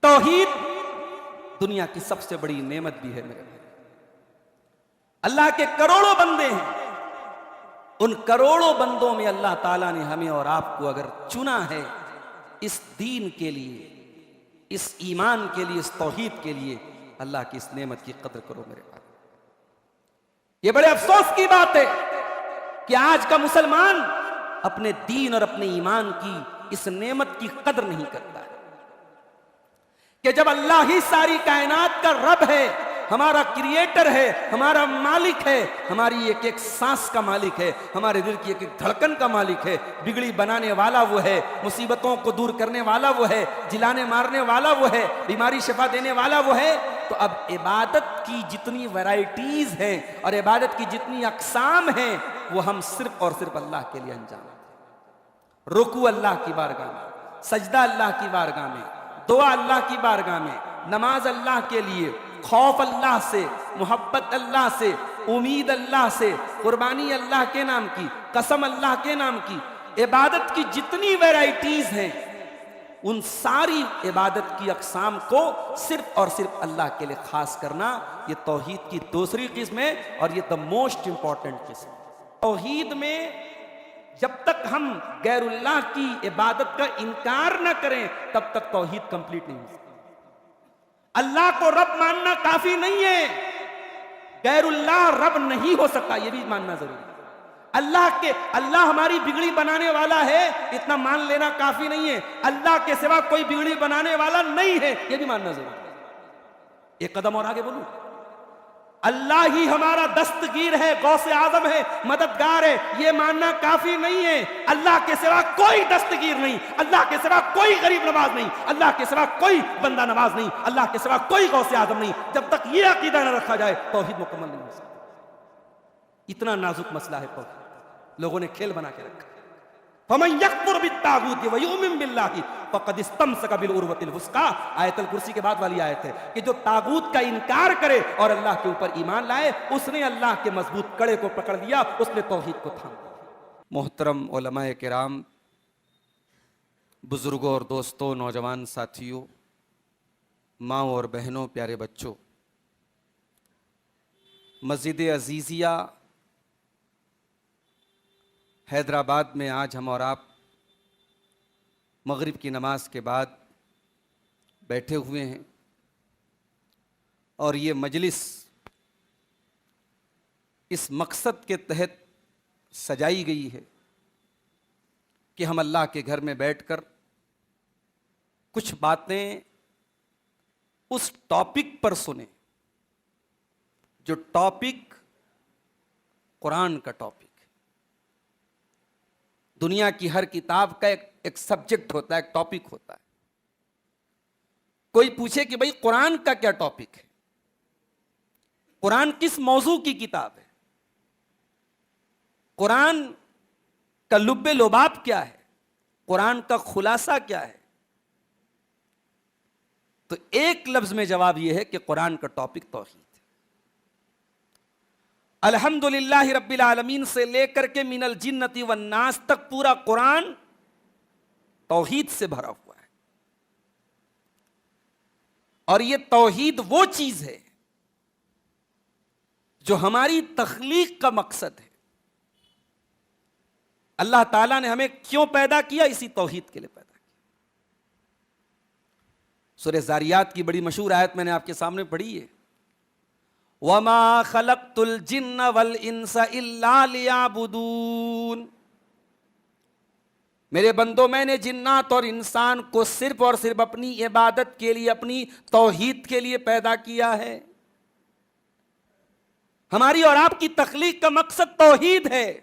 توحید دنیا کی سب سے بڑی نعمت بھی ہے میرے بھائی. اللہ کے کروڑوں بندے ہیں، ان کروڑوں بندوں میں اللہ تعالیٰ نے ہمیں اور آپ کو اگر چنا ہے اس دین کے لیے، اس ایمان کے لیے، اس توحید کے لیے، اللہ کی اس نعمت کی قدر کرو میرے بھائی. یہ بڑے افسوس کی بات ہے کہ آج کا مسلمان اپنے دین اور اپنے ایمان کی اس نعمت کی قدر نہیں کرتا ہے کہ جب اللہ ہی ساری کائنات کا رب ہے، ہمارا کریٹر ہے، ہمارا مالک ہے، ہماری ایک ایک سانس کا مالک ہے، ہمارے دل کی ایک ایک دھڑکن کا مالک ہے، بگڑی بنانے والا وہ ہے، مصیبتوں کو دور کرنے والا وہ ہے، جلانے مارنے والا وہ ہے، بیماری شفا دینے والا وہ ہے. تو اب عبادت کی جتنی ویرائٹیز ہیں اور عبادت کی جتنی اقسام ہیں وہ ہم صرف اور صرف اللہ کے لیے انجام دیں. رکوع اللہ کی بارگاہ میں، سجدہ اللہ کی بارگاہ میں، دعا اللہ کی بارگاہ میں، نماز اللہ کے لیے، خوف اللہ سے، محبت اللہ سے، امید اللہ سے، قربانی اللہ کے نام کی، قسم اللہ کے نام کی. عبادت کی جتنی ویرائٹیز ہیں ان ساری عبادت کی اقسام کو صرف اور صرف اللہ کے لیے خاص کرنا، یہ توحید کی دوسری قسم ہے اور یہ موسٹ امپورٹنٹ قسم. توحید میں جب تک ہم غیر اللہ کی عبادت کا انکار نہ کریں تب تک توحید کمپلیٹ نہیں ہو سکتی. اللہ کو رب ماننا کافی نہیں ہے، غیر اللہ رب نہیں ہو سکتا یہ بھی ماننا ضروری ہے. اللہ ہماری بگڑی بنانے والا ہے اتنا مان لینا کافی نہیں ہے، اللہ کے سوا کوئی بگڑی بنانے والا نہیں ہے یہ بھی ماننا ضروری ہے. ایک قدم اور آگے بولوں، اللہ ہی ہمارا دستگیر ہے، غوث اعظم ہے، مددگار ہے، یہ ماننا کافی نہیں ہے. اللہ کے سوا کوئی دستگیر نہیں، اللہ کے سوا کوئی غریب نواز نہیں، اللہ کے سوا کوئی بندہ نواز نہیں، اللہ کے سوا کوئی غوث اعظم نہیں. جب تک یہ عقیدہ نہ رکھا جائے توحید مکمل نہیں ہو سکتا. اتنا نازک مسئلہ ہے توحید، لوگوں نے کھیل بنا کے رکھا. فَمَن يَكْفُرْ بِالطَّاغُوتِ وَيُؤْمِن بِاللَّهِ فَقَدِ اسْتَمْسَكَ بِالْعُرْوَةِ الْوُثْقَىٰ. آیت الکرسی کے بعد والی آیت ہے کہ جو طاغوت کا انکار کرے اور اللہ کے اوپر ایمان لائے اس نے اللہ کے مضبوط کڑے کو پکڑ لیا، اس نے توحید کو تھام لیا. محترم علماء کرام، بزرگوں اور دوستوں، نوجوان ساتھیوں، ماں اور بہنوں، پیارے بچوں، مسجد عزیزیہ حیدرآباد میں آج ہم اور آپ مغرب کی نماز کے بعد بیٹھے ہوئے ہیں اور یہ مجلس اس مقصد کے تحت سجائی گئی ہے کہ ہم اللہ کے گھر میں بیٹھ کر کچھ باتیں اس ٹاپک پر سنیں جو ٹاپک قرآن کا ٹاپک. دنیا کی ہر کتاب کا ایک سبجیکٹ ہوتا ہے، ایک ٹاپک ہوتا ہے. کوئی پوچھے کہ بھئی قرآن کا کیا ٹاپک ہے، قرآن کس موضوع کی کتاب ہے، قرآن کا لب لباب کیا ہے، قرآن کا خلاصہ کیا ہے، تو ایک لفظ میں جواب یہ ہے کہ قرآن کا ٹاپک توحید ہے. الحمدللہ رب العالمین سے لے کر کے من الجنت والناس تک پورا قرآن توحید سے بھرا ہوا ہے. اور یہ توحید وہ چیز ہے جو ہماری تخلیق کا مقصد ہے. اللہ تعالیٰ نے ہمیں کیوں پیدا کیا؟ اسی توحید کے لیے پیدا کیا. سورہ ذاریات کی بڑی مشہور آیت میں نے آپ کے سامنے پڑھی ہے، وَمَا خَلَقْتُ الْجِنَّ وَالْإِنسَ إِلَّا لِيَعْبُدُونَ. میرے بندوں، میں نے جنات اور انسان کو صرف اور صرف اپنی عبادت کے لیے، اپنی توحید کے لیے پیدا کیا ہے. ہماری اور آپ کی تخلیق کا مقصد توحید ہے.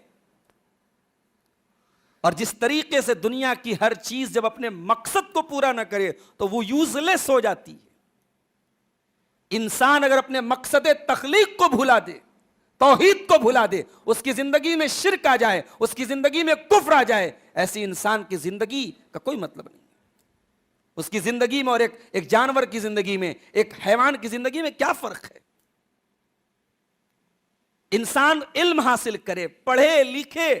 اور جس طریقے سے دنیا کی ہر چیز جب اپنے مقصد کو پورا نہ کرے تو وہ یوز لیس ہو جاتی ہے. انسان اگر اپنے مقصد تخلیق کو بھلا دے، توحید کو بھلا دے، اس کی زندگی میں شرک آ جائے، اس کی زندگی میں کفر آ جائے، ایسی انسان کی زندگی کا کوئی مطلب نہیں. اس کی زندگی میں اور ایک جانور کی زندگی میں، ایک حیوان کی زندگی میں کیا فرق ہے؟ انسان علم حاصل کرے، پڑھے لکھے،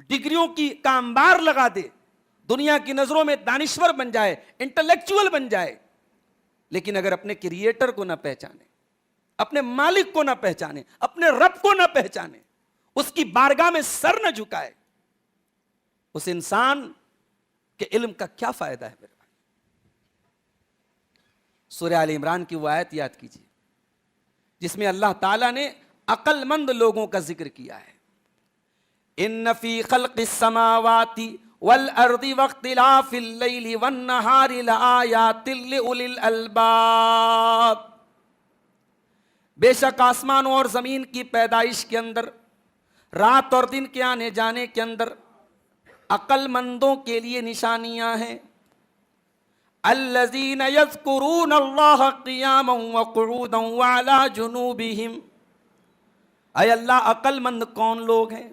ڈگریوں کی کا انبار لگا دے، دنیا کی نظروں میں دانشور بن جائے، انٹلیکچول بن جائے، لیکن اگر اپنے کریٹر کو نہ پہچانے، اپنے مالک کو نہ پہچانے، اپنے رب کو نہ پہچانے، اس کی بارگاہ میں سر نہ جھکائے، اس انسان کے علم کا کیا فائدہ ہے میرے بھائی؟ سورہ آل عمران کی وہ آیت یاد کیجیے جس میں اللہ تعالیٰ نے عقل مند لوگوں کا ذکر کیا ہے. ان فی خلق السماوات والارض واختلاف اللیل والنہار لآیات لأولی الالباب. بے شک آسمانوں اور زمین کی پیدائش کے اندر، رات اور دن کے آنے جانے کے اندر عقل مندوں کے لیے نشانیاں ہیں. الذین یذکرون اللہ قیاما وقعودا وعلی جنوبہم. اے اللہ، عقل مند کون لوگ ہیں؟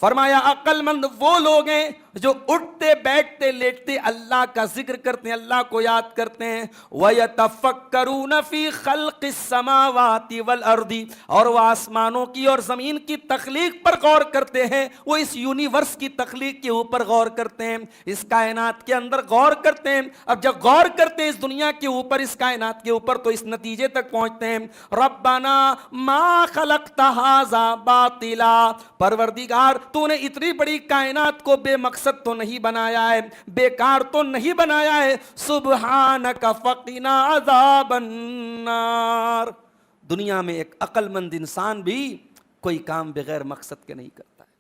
فرمایا عقل مند وہ لوگ ہیں جو اٹھتے بیٹھتے لیٹتے اللہ کا ذکر کرتے ہیں، اللہ کو یاد کرتے ہیں. وَيَتَفَكَّرُونَ فِي خَلْقِ السَّمَاوَاتِ وَالْأَرْضِ، اور وہ آسمانوں کی اور زمین کی تخلیق پر غور کرتے ہیں، وہ اس یونیورس کی تخلیق کے اوپر غور کرتے ہیں، اس کائنات کے اندر غور کرتے ہیں. اب جب غور کرتے ہیں اس دنیا کے اوپر، اس کائنات کے اوپر، تو اس نتیجے تک پہنچتے ہیں ربنا ما خلقت ھذا باطلا، پروردگار تو نے اتنی بڑی کائنات کو بے مقصد تو نہیں بنایا ہے، بیکار تو نہیں بنایا ہے. سبحانک فقنا عذاب النار. دنیا میں ایک عقل مند انسان بھی کوئی کام بغیر مقصد کے نہیں کرتا ہے.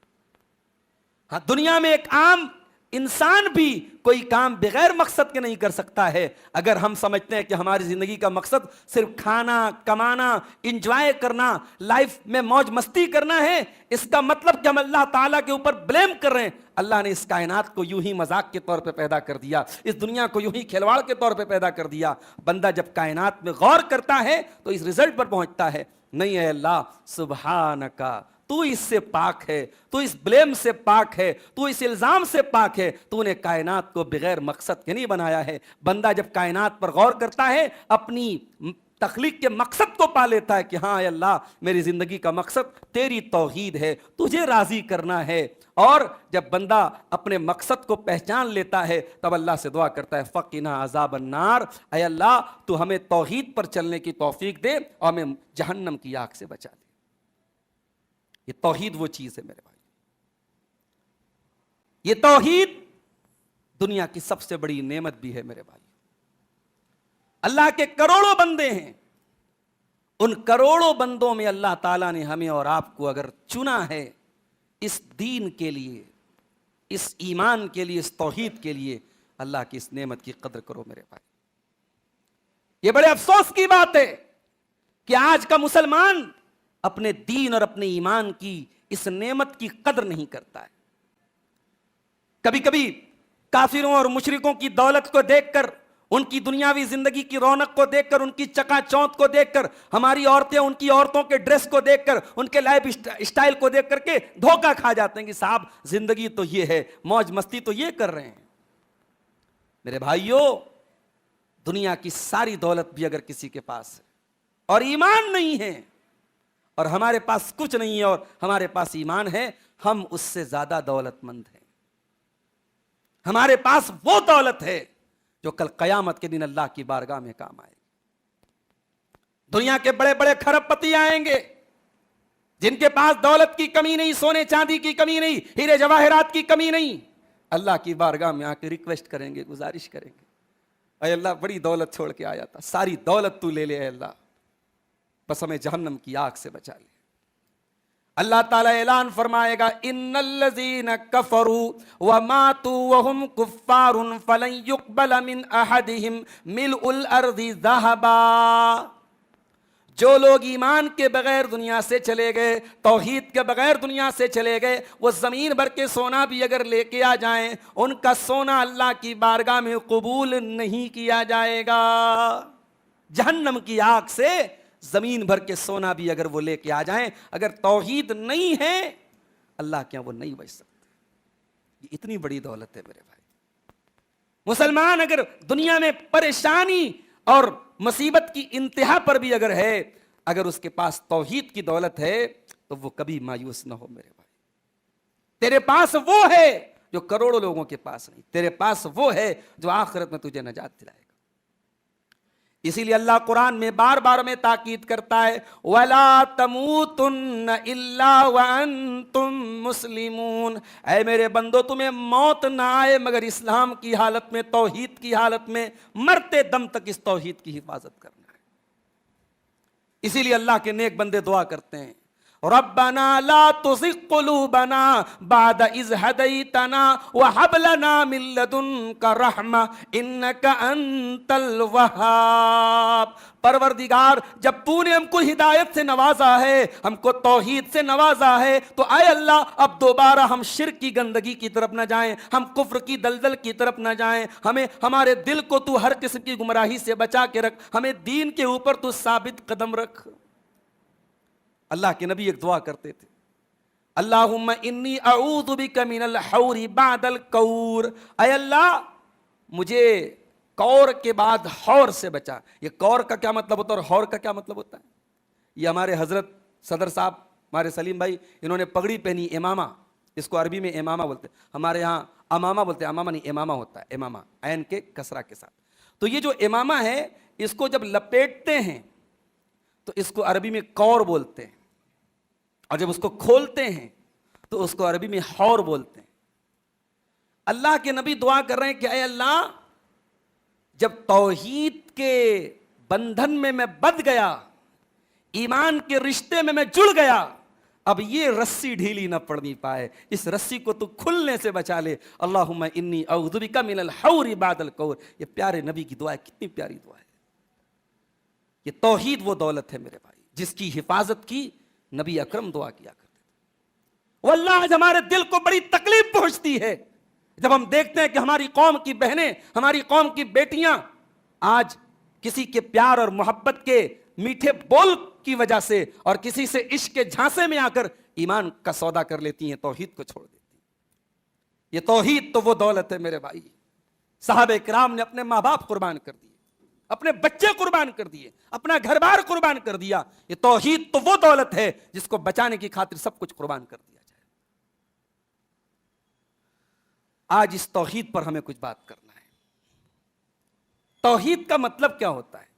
ہاں، دنیا میں ایک عام انسان بھی کوئی کام بغیر مقصد کے نہیں کر سکتا ہے. اگر ہم سمجھتے ہیں کہ ہماری زندگی کا مقصد صرف کھانا، کمانا، انجوائے کرنا، لائف میں موج مستی کرنا ہے، اس کا مطلب کہ ہم اللہ تعالیٰ کے اوپر بلیم کر رہے ہیں. اللہ نے اس کائنات کو یوں ہی مذاق کے طور پہ پیدا کر دیا، اس دنیا کو یوں ہی کھلواڑ کے طور پہ پیدا کر دیا. بندہ جب کائنات میں غور کرتا ہے تو اس رزلٹ پر پہنچتا ہے، نہیں ہے اللہ سبحانکا، تو اس سے پاک ہے، تو اس بلیم سے پاک ہے، تو اس الزام سے پاک ہے، تو نے کائنات کو بغیر مقصد کے نہیں بنایا ہے. بندہ جب کائنات پر غور کرتا ہے، اپنی تخلیق کے مقصد کو پا لیتا ہے کہ ہاں اے اللہ، میری زندگی کا مقصد تیری توحید ہے، تجھے راضی کرنا ہے. اور جب بندہ اپنے مقصد کو پہچان لیتا ہے تب اللہ سے دعا کرتا ہے فقنا عذاب النار، اے اللہ تو ہمیں توحید پر چلنے کی توفیق دے اور ہمیں جہنم کی آگ سے بچا دے. یہ توحید وہ چیز ہے میرے بھائی، یہ توحید دنیا کی سب سے بڑی نعمت بھی ہے میرے بھائی. اللہ کے کروڑوں بندے ہیں، ان کروڑوں بندوں میں اللہ تعالیٰ نے ہمیں اور آپ کو اگر چنا ہے اس دین کے لیے، اس ایمان کے لیے، اس توحید کے لیے، اللہ کی اس نعمت کی قدر کرو میرے بھائی. یہ بڑے افسوس کی بات ہے کہ آج کا مسلمان اپنے دین اور اپنے ایمان کی اس نعمت کی قدر نہیں کرتا ہے. کبھی کبھی کافروں اور مشرکوں کی دولت کو دیکھ کر، ان کی دنیاوی زندگی کی رونق کو دیکھ کر، ان کی چکا چوند کو دیکھ کر، ہماری عورتیں ان کی عورتوں کے ڈریس کو دیکھ کر، ان کے لائف اسٹائل کو دیکھ کر کے دھوکہ کھا جاتے ہیں کہ صاحب زندگی تو یہ ہے، موج مستی تو یہ کر رہے ہیں. میرے بھائیوں، دنیا کی ساری دولت بھی اگر کسی کے پاس ہے اور ایمان نہیں ہے، اور ہمارے پاس کچھ نہیں ہے اور ہمارے پاس ایمان ہے، ہم اس سے زیادہ دولت مند ہیں. ہمارے پاس وہ دولت ہے جو کل قیامت کے دن اللہ کی بارگاہ میں کام آئے گی. دنیا کے بڑے بڑے کھرب پتی آئیں گے جن کے پاس دولت کی کمی نہیں، سونے چاندی کی کمی نہیں، ہیرے جواہرات کی کمی نہیں، اللہ کی بارگاہ میں آ کے ریکویسٹ کریں گے، گزارش کریں گے، اے اللہ بڑی دولت چھوڑ کے آیا تھا، ساری دولت تو لے لے اے اللہ، بس ہمیں جہنم کی آگ سے بچا لے. اللہ تعالیٰ اعلان فرمائے گا ان الذین کفروا وماتوا وهم کفار فلن يقبل من احدهم ملء الارض ذهبا. جو لوگ ایمان کے بغیر دنیا سے چلے گئے، توحید کے بغیر دنیا سے چلے گئے، وہ زمین بھر کے سونا بھی اگر لے کے آ جائیں، ان کا سونا اللہ کی بارگاہ میں قبول نہیں کیا جائے گا. جہنم کی آگ سے زمین بھر کے سونا بھی اگر وہ لے کے آ جائیں، اگر توحید نہیں ہے اللہ کے وہ نہیں بچ سکتے. یہ اتنی بڑی دولت ہے میرے بھائی. مسلمان اگر دنیا میں پریشانی اور مصیبت کی انتہا پر بھی اگر ہے، اگر اس کے پاس توحید کی دولت ہے تو وہ کبھی مایوس نہ ہو میرے بھائی. تیرے پاس وہ ہے جو کروڑوں لوگوں کے پاس نہیں، تیرے پاس وہ ہے جو آخرت میں تجھے نجات دلائے گا. اسی لیے اللہ قرآن میں بار بار میں تاکید کرتا ہے وَلَا تَمُوتُنَّ إِلَّا وَأَنْتُمْ مُسْلِمُونَ، اے میرے بندو تمہیں موت نہ آئے مگر اسلام کی حالت میں، توحید کی حالت میں، مرتے دم تک اس توحید کی حفاظت کرنا ہے۔ اسی لیے اللہ کے نیک بندے دعا کرتے ہیں ربنا لا تزغ قلوبنا بعد اذ هديتنا وهب لنا من لدنك رحمة انك انت الوهاب، پروردگار جب تو نے ہم کو ہدایت سے نوازا ہے، ہم کو توحید سے نوازا ہے، تو اے اللہ اب دوبارہ ہم شرک کی گندگی کی طرف نہ جائیں، ہم کفر کی دلدل کی طرف نہ جائیں، ہمیں ہمارے دل کو تو ہر قسم کی گمراہی سے بچا کے رکھ، ہمیں دین کے اوپر تو ثابت قدم رکھ۔ اللہ کے نبی ایک دعا کرتے تھے اللہم انی اعوذ بک من الحور بعد الکور، اے اللہ مجھے کور کے بعد حور سے بچا۔ یہ کور کا کیا مطلب ہوتا ہے اور حور کا کیا مطلب ہوتا ہے؟ یہ ہمارے حضرت صدر صاحب ہمارے سلیم بھائی انہوں نے پگڑی پہنی امامہ، اس کو عربی میں امامہ بولتے ہیں، ہمارے ہاں امامہ بولتے ہیں، امامہ نہیں امامہ ہوتا ہے، امامہ عین کے کسرہ کے ساتھ۔ تو یہ جو امامہ ہے اس کو جب لپیٹتے ہیں تو اس کو عربی میں کور بولتے ہیں، اور جب اس کو کھولتے ہیں تو اس کو عربی میں حور بولتے ہیں۔ اللہ کے نبی دعا کر رہے ہیں کہ اے اللہ جب توحید کے بندھن میں میں بندھ گیا، ایمان کے رشتے میں میں جڑ گیا، اب یہ رسی ڈھیلی نہ پڑنی پائے، اس رسی کو تو کھلنے سے بچا لے۔ اللہم انی اعوذ بک من الحور بعد الکور، یہ پیارے نبی کی دعا ہے، کتنی پیاری دعا ہے۔ یہ توحید وہ دولت ہے میرے بھائی جس کی حفاظت کی نبی اکرم دعا کیا کرتے تھے۔ واللہ آج ہمارے دل کو بڑی تکلیف پہنچتی ہے جب ہم دیکھتے ہیں کہ ہماری قوم کی بہنیں، ہماری قوم کی بیٹیاں آج کسی کے پیار اور محبت کے میٹھے بول کی وجہ سے اور کسی سے عشق کے جھانسے میں آ کر ایمان کا سودا کر لیتی ہیں، توحید کو چھوڑ دیتی ہیں۔ یہ توحید تو وہ دولت ہے میرے بھائی، صحابہ کرام نے اپنے ماں باپ قربان کر دیے، اپنے بچے قربان کر دیے، اپنا گھر بار قربان کر دیا۔ یہ توحید تو وہ دولت ہے جس کو بچانے کی خاطر سب کچھ قربان کر دیا جائے۔ آج اس توحید پر ہمیں کچھ بات کرنا ہے۔ توحید کا مطلب کیا ہوتا ہے؟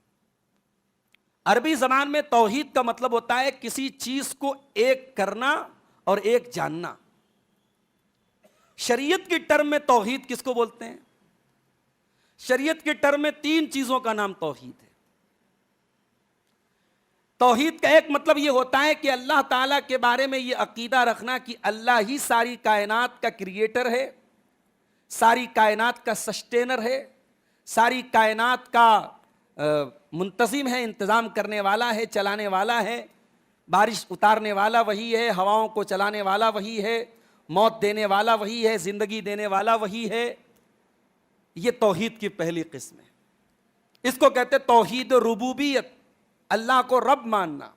عربی زبان میں توحید کا مطلب ہوتا ہے کسی چیز کو ایک کرنا اور ایک جاننا۔ شریعت کی ٹرم میں توحید کس کو بولتے ہیں؟ شریعت کے ٹرم میں 3 چیزوں کا نام توحید ہے۔ توحید کا ایک مطلب یہ ہوتا ہے کہ اللہ تعالیٰ کے بارے میں یہ عقیدہ رکھنا کہ اللہ ہی ساری کائنات کا کریٹر ہے، ساری کائنات کا سسٹینر ہے، ساری کائنات کا منتظم ہے، انتظام کرنے والا ہے، چلانے والا ہے، بارش اتارنے والا وہی ہے، ہواؤں کو چلانے والا وہی ہے، موت دینے والا وہی ہے، زندگی دینے والا وہی ہے۔ یہ توحید کی پہلی قسم ہے، اس کو کہتے توحید ربوبیت، اللہ کو رب ماننا۔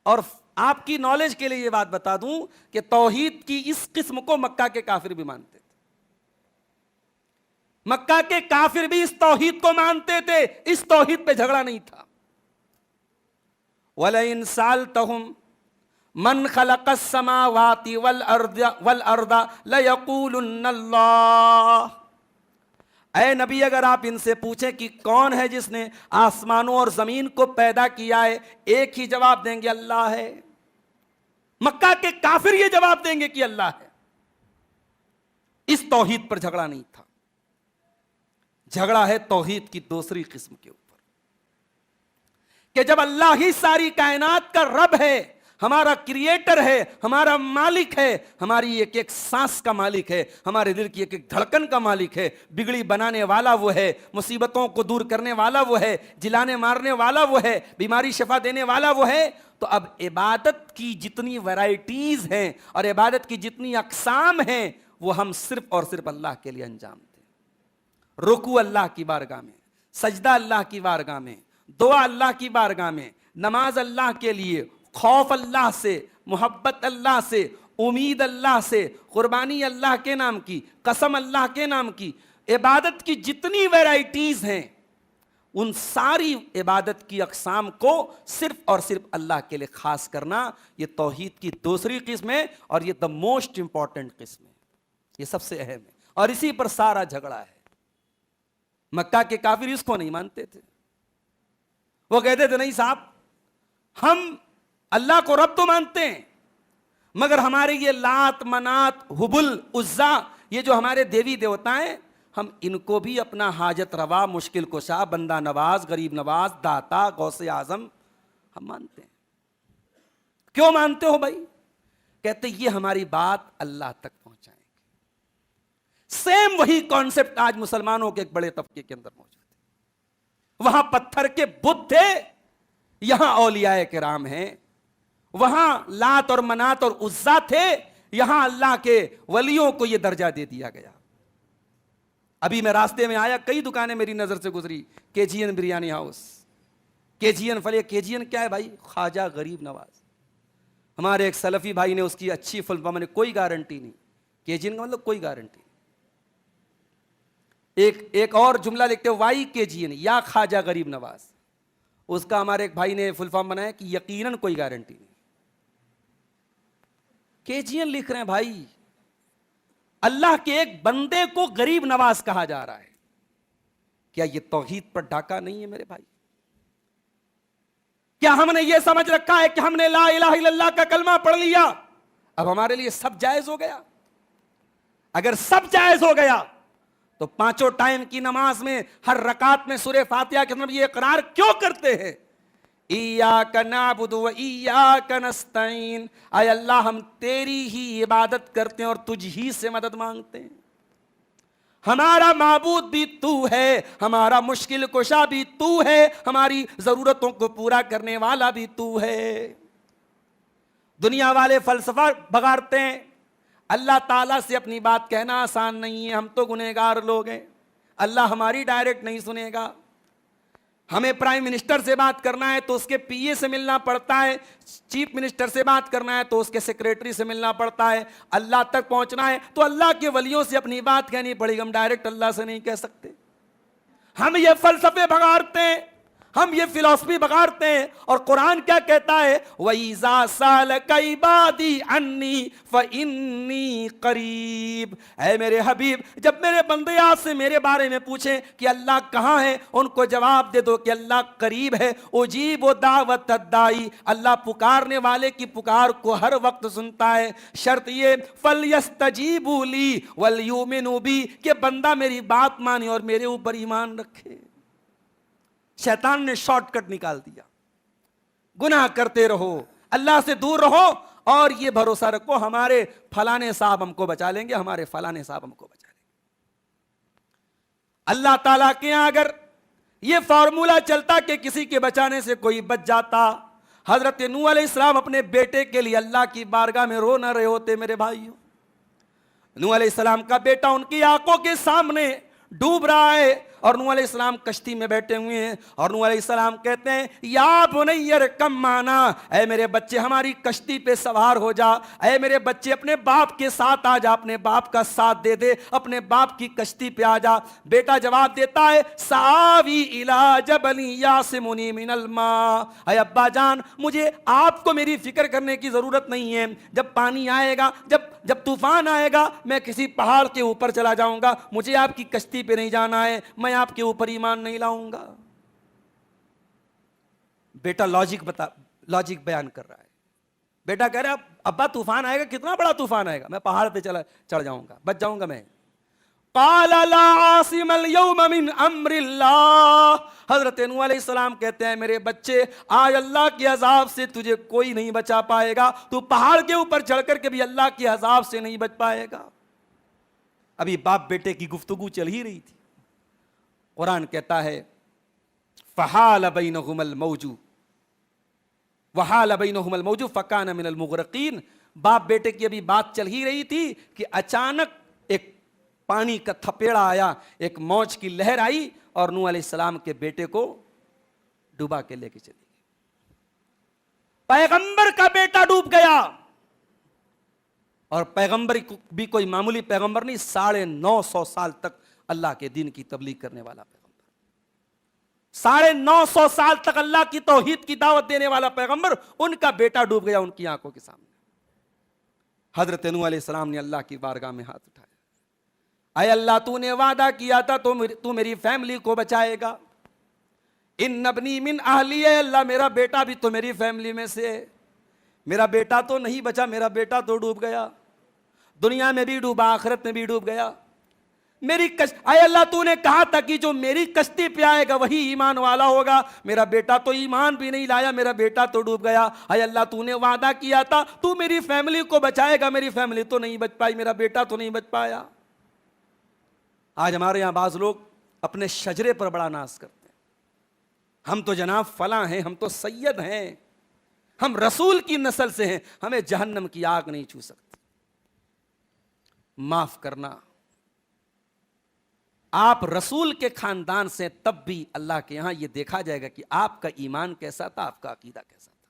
اور آپ کی نالج کے لیے یہ بات بتا دوں کہ توحید کی اس قسم کو مکہ کے کافر بھی مانتے تھے، مکہ کے کافر بھی اس توحید کو مانتے تھے، اس توحید پہ جھگڑا نہیں تھا۔ وَلَئِن سَأَلْتَهُمْ من خلق السماوات والارض ليقولن اللہ، اے نبی اگر آپ ان سے پوچھیں کہ کون ہے جس نے آسمانوں اور زمین کو پیدا کیا ہے، ایک ہی جواب دیں گے اللہ ہے۔ مکہ کے کافر یہ جواب دیں گے کہ اللہ ہے۔ اس توحید پر جھگڑا نہیں تھا، جھگڑا ہے توحید کی دوسری قسم کے اوپر کہ جب اللہ ہی ساری کائنات کا رب ہے، ہمارا کریٹر ہے، ہمارا مالک ہے، ہماری ایک ایک سانس کا مالک ہے، ہمارے دل کی ایک ایک دھڑکن کا مالک ہے، بگڑی بنانے والا وہ ہے، مصیبتوں کو دور کرنے والا وہ ہے، جلانے مارنے والا وہ ہے، بیماری شفا دینے والا وہ ہے، تو اب عبادت کی جتنی ورائٹیز ہیں اور عبادت کی جتنی اقسام ہیں وہ ہم صرف اور صرف اللہ کے لیے انجام دیں۔ رکوع اللہ کی بارگاہ میں، سجدہ اللہ کی بارگاہ میں، دعا اللہ کی بارگاہ میں، نماز اللہ کے لیے، خوف اللہ سے، محبت اللہ سے، امید اللہ سے، قربانی اللہ کے نام کی، قسم اللہ کے نام کی، عبادت کی جتنی ویرائٹیز ہیں ان ساری عبادت کی اقسام کو صرف اور صرف اللہ کے لیے خاص کرنا، یہ توحید کی دوسری قسم ہے اور یہ the most important قسم ہے، یہ سب سے اہم ہے، اور اسی پر سارا جھگڑا ہے۔ مکہ کے کافر اس کو نہیں مانتے تھے، وہ کہتے تھے نہیں صاحب ہم اللہ کو رب تو مانتے ہیں مگر ہمارے یہ لات منات حبل عزا یہ جو ہمارے دیوی دیوتا ہیں ہم ان کو بھی اپنا حاجت روا مشکل کشا بندہ نواز غریب نواز داتا غوث اعظم ہم مانتے ہیں. کیوں مانتے ہو بھائی؟ کہتے یہ ہماری بات اللہ تک پہنچائیں گے. سیم وہی کانسیپٹ آج مسلمانوں کے ایک بڑے طبقے کے اندر موجود ہے. وہاں پتھر کے بت تھے, یہاں اولیاء کرام ہیں. وہاں لات اور منات اور عزا تھے, یہاں اللہ کے ولیوں کو یہ درجہ دے دیا گیا. ابھی میں راستے میں آیا, کئی دکانیں میری نظر سے گزری, کے جی این بریانی ہاؤس, کے جی این فلے. کے جی این کیا ہے بھائی؟ خواجہ غریب نواز. ہمارے ایک سلفی بھائی نے اس کی اچھی فل فارم, کوئی گارنٹی نہیں. کے جی این کا مطلب کوئی گارنٹی نہیں. ایک اور جملہ لکھتے ہیں وائی کے جی این یا خواجہ غریب نواز, اس کا ہمارے ایک بھائی نے فل فارم بنایا کہ یقیناً کوئی گارنٹی نہیں. کے جی این لکھ رہے ہیں بھائی. اللہ کے ایک بندے کو غریب نواز کہا جا رہا ہے. کیا یہ توحید پر ڈاکہ نہیں ہے میرے بھائی؟ کیا ہم نے یہ سمجھ رکھا ہے کہ ہم نے لا الہ الا اللہ کا کلمہ پڑھ لیا اب ہمارے لیے سب جائز ہو گیا؟ اگر سب جائز ہو گیا تو پانچوں ٹائم کی نماز میں ہر رکعت میں سورہ فاتحہ کے اندر یہ اقرار کیوں کرتے ہیں ایاک نعبد و ایاک نستعین, اے اللہ ہم تیری ہی عبادت کرتے ہیں اور تجھ ہی سے مدد مانگتے ہیں. ہمارا معبود بھی تو ہے, ہمارا مشکل کشا بھی تو ہے, ہماری ضرورتوں کو پورا کرنے والا بھی تو ہے. دنیا والے فلسفہ بگاڑتے ہیں, اللہ تعالیٰ سے اپنی بات کہنا آسان نہیں ہے, ہم تو گنہگار لوگ ہیں, اللہ ہماری ڈائریکٹ نہیں سنے گا. ہمیں پرائم منسٹر سے بات کرنا ہے تو اس کے پی اے سے ملنا پڑتا ہے, چیف منسٹر سے بات کرنا ہے تو اس کے سیکریٹری سے ملنا پڑتا ہے, اللہ تک پہنچنا ہے تو اللہ کے ولیوں سے اپنی بات کہنی پڑے گی, ہم ڈائریکٹ اللہ سے نہیں کہہ سکتے. ہم یہ فلسفے بگاڑتے ہیں, ہم یہ فلسفی بگاڑتے ہیں, اور قرآن کیا کہتا ہے وَإِذَا سَأَلَكَ عِبَادِي عَنِّي فَإِنِّي قَرِيبٌ. اے میرے حبیب جب میرے بندے آپ سے میرے بارے میں پوچھیں کہ اللہ کہاں ہے, ان کو جواب دے دو کہ اللہ قریب ہے. اجیب دعوت الداعی, اللہ پکارنے والے کی پکار کو ہر وقت سنتا ہے. شرط یہ فَلْيَسْتَجِيبُوا لِي وَلْيُؤْمِنُوا بِي کہ بندہ میری بات مانے اور میرے اوپر ایمان رکھے. شیطان نے شارٹ کٹ نکال دیا, گناہ کرتے رہو, اللہ سے دور رہو, اور یہ بھروسہ رکھو ہمارے فلانے صاحب ہم کو بچا لیں گے, ہمارے فلانے صاحب ہم کو بچا لیں گے. اللہ تعالیٰ کے یہاں اگر یہ فارمولہ چلتا کہ کسی کے بچانے سے کوئی بچ جاتا, حضرت نوح علیہ السلام اپنے بیٹے کے لیے اللہ کی بارگاہ میں رو نہ رہے ہوتے میرے بھائیوں. نوح علیہ السلام کا بیٹا ان کی آنکھوں کے سامنے ڈوب رہا ہے, اور نوح علیہ السلام کشتی میں بیٹھے ہوئے ہیں, اور نوح علیہ السلام کہتے ہیں یا بنی ارکب معنا, اے میرے بچے ہماری کشتی پہ سوار ہو جا, اے میرے بچے اپنے باپ کے ساتھ آ جا, اپنے باپ کا ساتھ دے دے, اپنے باپ کی کشتی پہ آ جا. بیٹا جواب دیتا ہے سآوی الی جبل یعصمنی من الماء, اے ابا جان مجھے آپ کو میری فکر کرنے کی ضرورت نہیں ہے, جب پانی آئے گا, جب طوفان آئے گا میں کسی پہاڑ کے اوپر چلا جاؤں گا, مجھے آپ کی کشتی پہ نہیں جانا ہے, میں آپ کے اوپر ایمان نہیں لاؤں گا. بیٹا لاجک بیان کر رہا ہے. بیٹا کہہ رہا ہے ابا طوفان آئے گا, کتنا بڑا طوفان آئے گا, میں پہاڑ پہ چڑھ جاؤں گا, بچ جاؤں گا میں. قال لا عاصم اليوم من امر اللہ, حضرت نوح علیہ السلام کہتے ہیں میرے بچے آج اللہ کے عذاب سے تجھے کوئی نہیں بچا پائے گا, تو پہاڑ کے اوپر چڑھ کر کے بھی اللہ کے عذاب سے نہیں بچ پائے گا. ابھی باپ بیٹے کی گفتگو چل ہی رہی تھی, قرآن کہتا ہے فحال بینہم الموج وحال بینہم الموج فکان من المغرقین. باپ بیٹے کی ابھی بات چل ہی رہی تھی کہ اچانک ایک پانی کا تھپیڑا آیا, ایک موج کی لہر آئی, اور نوح علیہ السلام کے بیٹے کو ڈوبا کے لے کے چلی گئی. پیغمبر کا بیٹا ڈوب گیا, اور پیغمبر بھی کوئی معمولی پیغمبر نہیں, 950 سال تک اللہ کے دین کی تبلیغ کرنے والا پیغمبر, 950 سال تک اللہ کی توحید کی دعوت دینے والا پیغمبر, ان کا بیٹا ڈوب گیا ان کی آنکھوں کے سامنے. حضرت نوح علیہ السلام نے اللہ کی بارگاہ میں ہاتھ اٹھایا, اے اللہ تو نے وعدہ کیا تھا تو میری فیملی کو بچائے گا, ان ابنی من اہلی ہے، اللہ میرا بیٹا بھی تو میری فیملی میں سے ہے، میرا بیٹا تو نہیں بچا، میرا بیٹا تو ڈوب گیا، دنیا میں بھی ڈوبا آخرت میں بھی ڈوب گیا، میری اے اللہ تو نے کہا تھا کہ جو میری کشتی پہ آئے گا وہی ایمان والا ہوگا، میرا بیٹا تو ایمان بھی نہیں لایا، میرا بیٹا تو ڈوب گیا، اے اللہ تو نے وعدہ کیا تھا تو میری فیملی کو بچائے گا، میری فیملی تو نہیں بچ پائی، میرا بیٹا تو نہیں بچ پایا۔ آج ہمارے یہاں بعض لوگ اپنے شجرے پر بڑا ناز کرتے ہیں، ہم تو جناب فلاں ہیں، ہم تو سید ہیں، ہم رسول کی نسل سے ہیں، ہمیں جہنم کی آگ نہیں چھو سکتی۔ معاف کرنا، آپ رسول کے خاندان سے، تب بھی اللہ کے یہاں یہ دیکھا جائے گا کہ آپ کا ایمان کیسا تھا، آپ کا عقیدہ کیسا تھا۔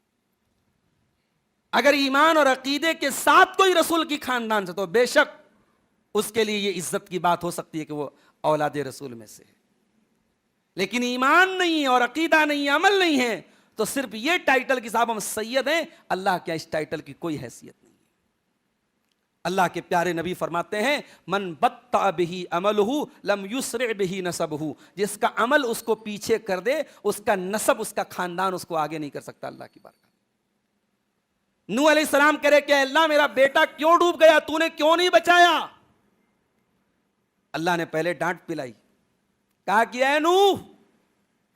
اگر ایمان اور عقیدے کے ساتھ کوئی رسول کی خاندان سے، تو بے شک اس کے لیے یہ عزت کی بات ہو سکتی ہے کہ وہ اولاد رسول میں سے ہے، لیکن ایمان نہیں ہے اور عقیدہ نہیں ہے، عمل نہیں ہے، تو صرف یہ ٹائٹل کہ صاحب ہم سید ہیں، اللہ کیا اس ٹائٹل کی کوئی حیثیت نہیں ہے۔ اللہ کے پیارے نبی فرماتے ہیں من بطأ بہ عملہ لم یسرع بہ نسبہ، جس کا عمل اس کو پیچھے کر دے، اس کا نسب، اس کا خاندان اس کو آگے نہیں کر سکتا اللہ کی بارگاہ۔ نوح علیہ السلام کہہ رہے کہ اللہ میرا بیٹا کیوں ڈوب گیا، تو نے کیوں نہیں بچایا؟ اللہ نے پہلے ڈانٹ پلائی، کہا کہ اے نوح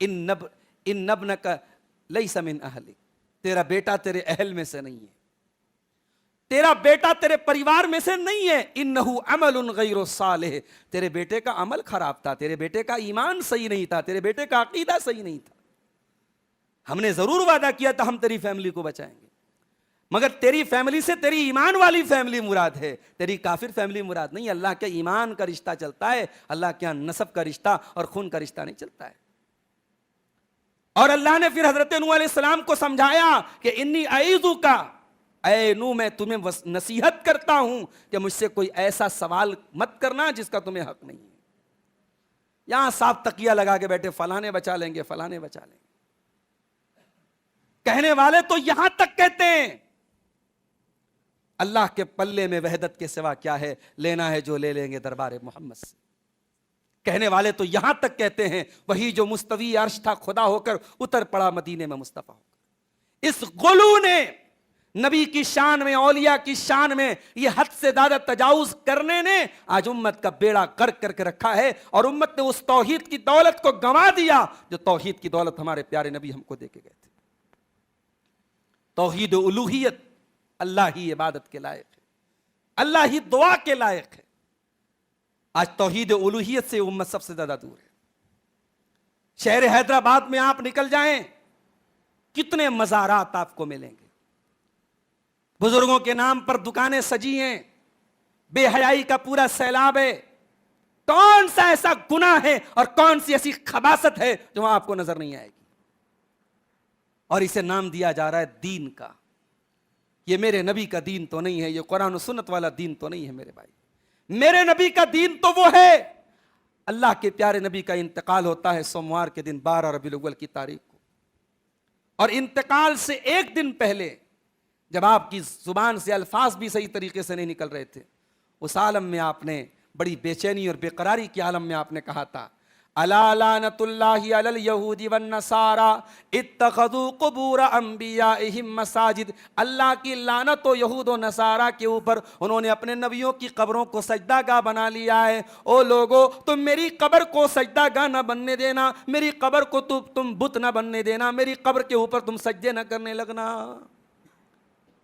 ان ابنک لیس من اہلک، تیرا بیٹا تیرے اہل میں سے نہیں ہے، تیرا بیٹا تیرے پریوار میں سے نہیں ہے، انہو عمل غیر صالح، تیرے بیٹے کا عمل خراب تھا، تیرے بیٹے کا ایمان صحیح نہیں تھا، تیرے بیٹے کا عقیدہ صحیح نہیں تھا۔ ہم نے ضرور وعدہ کیا تھا ہم تیری فیملی کو بچائیں گے، مگر تیری فیملی سے تیری ایمان والی فیملی مراد ہے، تیری کافر فیملی مراد نہیں۔ اللہ کے ایمان کا رشتہ چلتا ہے، اللہ کے نسب کا رشتہ اور خون کا رشتہ نہیں چلتا ہے۔ اور اللہ نے پھر حضرت نوح علیہ السلام کو سمجھایا کہ انی اعیذک، اے نوح میں تمہیں نصیحت کرتا ہوں کہ مجھ سے کوئی ایسا سوال مت کرنا جس کا تمہیں حق نہیں ہے۔ یہاں صاف تکیہ لگا کے بیٹھے فلانے بچا لیں گے، فلانے بچا لیں گے، کہنے والے تو یہاں تک کہتے ہیں اللہ کے پلے میں وحدت کے سوا کیا ہے، لینا ہے جو لے لیں گے دربار محمد سے۔ کہنے والے تو یہاں تک کہتے ہیں وہی جو مستوی عرش تھا خدا ہو کر اتر پڑا مدینے میں مصطفیٰ ہو کر۔ اس غلو نے نبی کی شان میں، اولیاء کی شان میں یہ حد سے زیادہ تجاوز کرنے نے آج امت کا بیڑا غرق کر کے رکھا ہے، اور امت نے اس توحید کی دولت کو گنوا دیا جو توحید کی دولت ہمارے پیارے نبی ہم کو دے کے گئے تھے۔ توحید الوہیت، اللہ ہی عبادت کے لائق ہے، اللہ ہی دعا کے لائق ہے۔ آج توحید الوہیت سے امت سب سے زیادہ دور ہے۔ شہر حیدرآباد میں آپ نکل جائیں، کتنے مزارات آپ کو ملیں گے، بزرگوں کے نام پر دکانیں سجی ہیں، بے حیائی کا پورا سیلاب ہے۔ کون سا ایسا گناہ ہے اور کون سی ایسی خباثت ہے جو وہاں آپ کو نظر نہیں آئے گی، اور اسے نام دیا جا رہا ہے دین کا۔ یہ میرے نبی کا دین تو نہیں ہے، یہ قرآن و سنت والا دین تو نہیں ہے میرے بھائی۔ میرے نبی کا دین تو وہ ہے، اللہ کے پیارے نبی کا انتقال ہوتا ہے سوموار کے دن 12 ربیع الاول کی تاریخ کو، اور انتقال سے ایک دن پہلے جب آپ کی زبان سے الفاظ بھی صحیح طریقے سے نہیں نکل رہے تھے، اس عالم میں آپ نے بڑی بے چینی اور بے قراری کے عالم میں آپ نے کہا تھا الا لعنت اللہ علی الیہود والنصارى اتخذوا قبور انبیائہم مساجد، اللہ کی لعنت ہو یہود و نصارہ کے اوپر، انہوں نے اپنے نبیوں کی قبروں کو سجدہ گاہ بنا لیا ہے۔ او لوگو، تم میری قبر کو سجدہ گاہ نہ بننے دینا، میری قبر کو تم بت نہ بننے دینا، میری قبر کے اوپر تم سجدے نہ کرنے لگنا۔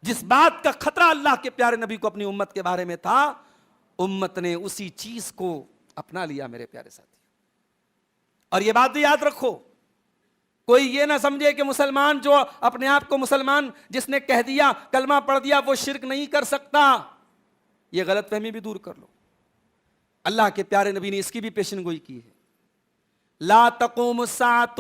جس بات کا خطرہ اللہ کے پیارے نبی کو اپنی امت کے بارے میں تھا، امت نے اسی چیز کو اپنا لیا میرے پیارے ساتھی۔ اور یہ بات بھی یاد رکھو، کوئی یہ نہ سمجھے کہ مسلمان جو اپنے آپ کو مسلمان جس نے کہہ دیا، کلمہ پڑھ دیا، وہ شرک نہیں کر سکتا، یہ غلط فہمی بھی دور کر لو۔ اللہ کے پیارے نبی نے اس کی بھی پیشن گوئی کی ہے، لا تقوم الساعۃ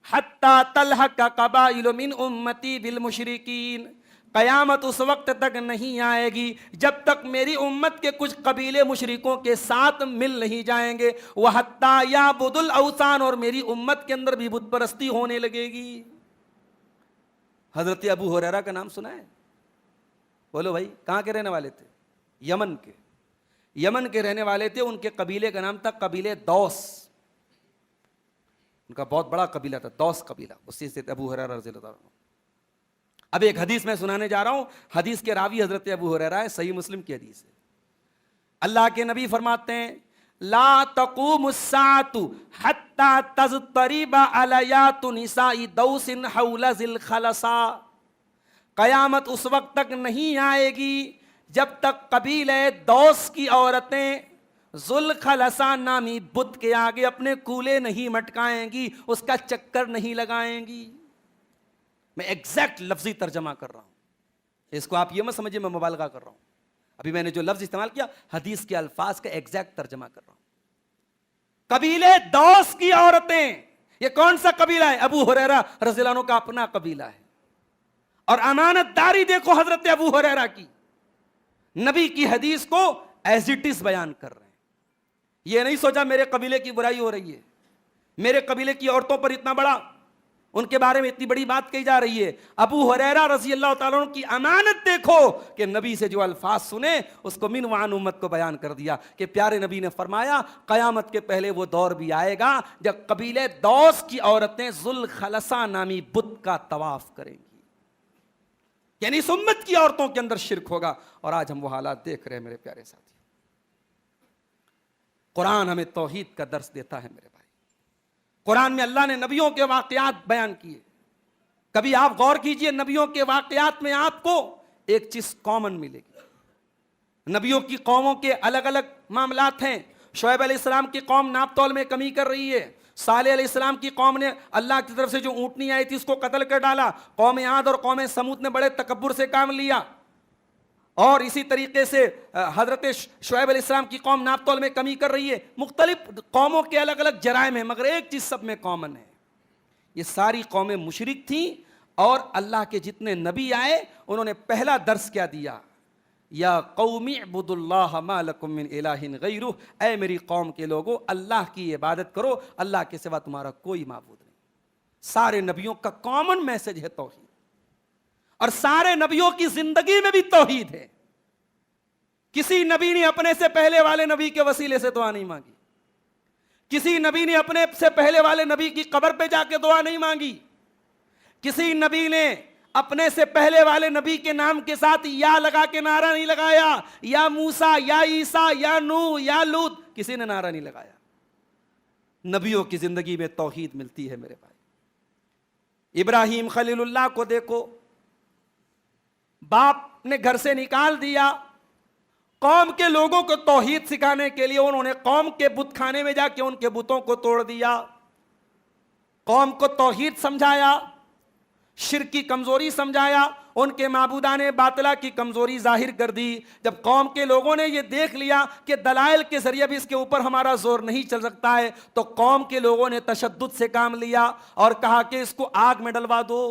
حتی تلحق قبائل من امتی بالمشرکین، قیامت اس وقت تک نہیں آئے گی جب تک میری امت کے کچھ قبیلے مشرکوں کے ساتھ مل نہیں جائیں گے، وَحَتَّى يَعْبُدُ الْأَوْثَانَ، اور میری امت کے اندر بھی بت پرستی ہونے لگے گی۔ حضرت ابو ہریرہ کا نام سنا ہے؟ بولو بھائی، کہاں کے رہنے والے تھے؟ یمن کے، یمن کے رہنے والے تھے، ان کے قبیلے کا نام تھا قبیلے دوس۔ ان کا بہت بڑا قبیلہ تھا، دوس قبیلہ، اسی سے ابو ہریرہ رضی اللہ عنہ۔ اب ایک حدیث میں سنانے جا رہا ہوں، حدیث کے راوی حضرت ابو ہریرہ ہے، صحیح مسلم کی حدیث ہے۔ اللہ کے نبی فرماتے ہیں لا تقوم الساعۃ حتی تضطرب علیات نساء دوس حول ذی الخلصہ، قیامت اس وقت تک نہیں آئے گی جب تک قبیلہ دوس کی عورتیں ذوالخلصہ نامی بت کے آگے اپنے کولے نہیں مٹکائیں گی، اس کا چکر نہیں لگائیں گی۔ میں ایگزیکٹ لفظی ترجمہ کر رہا ہوں، اس کو آپ یہ مت سمجھے میں مبالغہ کر رہا ہوں، ابھی میں نے جو لفظ استعمال کیا حدیث کے الفاظ کا ایگزیکٹ ترجمہ کر رہا ہوں۔ قبیلے دوس کی عورتیں، یہ کون سا قبیلہ ہے؟ ابو ہریرہ رضی اللہ عنہ کا اپنا قبیلہ ہے، اور امانت داری دیکھو حضرت ابو ہریرہ کی، نبی کی حدیث کو ایز اٹ از بیان کر رہے ہیں۔ یہ نہیں سوچا میرے قبیلے کی برائی ہو رہی ہے، میرے قبیلے کی عورتوں پر اتنا بڑا، ان کے بارے میں اتنی بڑی بات کہی جا رہی ہے۔ ابو ہریرہ رضی اللہ تعالیٰ عنہ کی امانت دیکھو کہ نبی سے جو الفاظ سنے اس کو من وعن امت کو بیان کر دیا کہ پیارے نبی نے فرمایا قیامت کے پہلے وہ دور بھی آئے گا جب قبیلے دوس کی عورتیں ذوالخلصہ نامی بت کا طواف کریں گی، یعنی اس امت کی عورتوں کے اندر شرک ہوگا، اور آج ہم وہ حالات دیکھ رہے ہیں میرے پیارے ساتھی۔ قرآن ہمیں توحید کا درس دیتا ہے میرے بھائی، قرآن میں اللہ نے نبیوں کے واقعات بیان کیے، کبھی آپ غور کیجئے نبیوں کے واقعات میں آپ کو ایک چیز کامن ملے گی۔ نبیوں کی قوموں کے الگ الگ معاملات ہیں، شعیب علیہ السلام کی قوم ناپ تول میں کمی کر رہی ہے، صالح علیہ السلام کی قوم نے اللہ کی طرف سے جو اونٹنی آئی تھی اس کو قتل کر ڈالا، قوم عاد اور قوم سمود نے بڑے تکبر سے کام لیا، اور اسی طریقے سے حضرت شعیب علیہ السلام کی قوم ناپ تول میں کمی کر رہی ہے۔ مختلف قوموں کے الگ الگ جرائم ہیں، مگر ایک چیز سب میں کامن ہے، یہ ساری قومیں مشرک تھیں، اور اللہ کے جتنے نبی آئے انہوں نے پہلا درس کیا دیا؟ یا قوم اعبدوا اللہ ما لکم من الہ غیرہ، اے میری قوم کے لوگوں اللہ کی عبادت کرو، اللہ کے سوا تمہارا کوئی معبود نہیں۔ سارے نبیوں کا کامن میسج ہے توحید، اور سارے نبیوں کی زندگی میں بھی توحید ہے۔ کسی نبی نے اپنے سے پہلے والے نبی کے وسیلے سے دعا نہیں مانگی، کسی نبی نے اپنے سے پہلے والے نبی کی قبر پہ جا کے دعا نہیں مانگی، کسی نبی نے اپنے سے پہلے والے نبی کے نام کے ساتھ یا لگا کے نعرہ نہیں لگایا، یا موسیٰ یا عیسیٰ یا نوح یا لوط، کسی نے نعرہ نہیں لگایا۔ نبیوں کی زندگی میں توحید ملتی ہے میرے بھائی۔ ابراہیم خلیل اللہ کو دیکھو، باپ نے گھر سے نکال دیا، قوم کے لوگوں کو توحید سکھانے کے لیے انہوں نے قوم کے بت خانے میں جا کے ان کے بتوں کو توڑ دیا، قوم کو توحید سمجھایا، شرک کی کمزوری سمجھایا، ان کے معبودان باطلہ کی کمزوری ظاہر کر دی۔ جب قوم کے لوگوں نے یہ دیکھ لیا کہ دلائل کے ذریعے بھی اس کے اوپر ہمارا زور نہیں چل سکتا ہے، تو قوم کے لوگوں نے تشدد سے کام لیا اور کہا کہ اس کو آگ میں ڈلوا دو،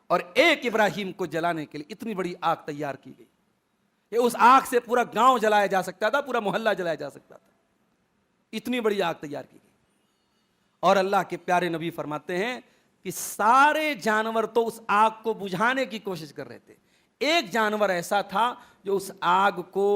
اور ایک ابراہیم کو جلانے کے لیے اتنی بڑی آگ تیار کی گئی کہ اس آگ سے پورا گاؤں جلایا جا سکتا تھا، پورا محلہ جلایا جا سکتا تھا، اتنی بڑی آگ تیار کی گئی۔ اور اللہ کے پیارے نبی فرماتے ہیں کہ سارے جانور تو اس آگ کو بجھانے کی کوشش کر رہے تھے، ایک جانور ایسا تھا جو اس آگ کو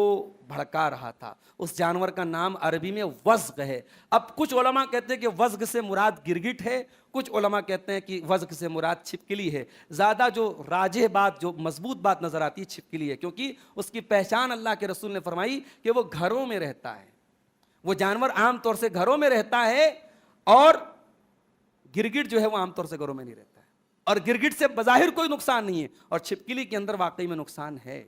بھڑکا رہا تھا، اس جانور کا نام عربی میں وزغ ہے۔ اب کچھ علماء کہتے ہیں کہ وزغ سے مراد گرگٹ ہے، کچھ علماء کہتے ہیں کہ وزغ سے مراد چھپکلی ہے۔ زیادہ جو راجح بات، جو مضبوط بات نظر آتی ہے چھپکلی ہے، کیونکہ اس کی پہچان اللہ کے رسول نے فرمائی کہ وہ گھروں میں رہتا ہے، وہ جانور عام طور سے گھروں میں رہتا ہے، اور گرگٹ جو ہے وہ عام طور سے گھروں میں نہیں رہتا ہے، اور گرگٹ سے بظاہر کوئی نقصان نہیں ہے، اور چھپکلی کے اندر واقعی میں نقصان ہے۔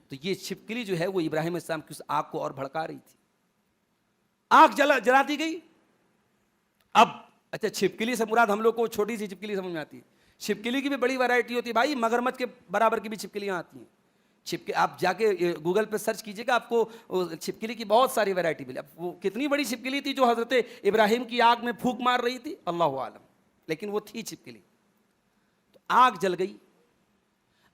تو یہ چھپکلی جو ہے وہ ابراہیم السلام کی اس آگ کو اور بھڑکا رہی تھی، آگ جلا دی گئی۔ اب اچھا چھپکلی سے مراد ہم لوگ کو چھوٹی سی چھپکلی سمجھ میں آتی ہے، چھپکلی کی بھی بڑی ویرائٹی ہوتی ہے بھائی، مگرمچھ کے برابر کی بھی چھپکلیاں آتی ہیں۔ آپ جا کے گوگل پہ سرچ کیجئے گا، آپ کو چھپکلی کی بہت ساری ویرائٹی ملے۔ اب وہ کتنی بڑی چھپکلی تھی جو حضرت ابراہیم کی آگ میں پھونک مار رہی تھی، اللہ عالم، لیکن وہ تھی چھپکلی۔ تو آگ جل گئی،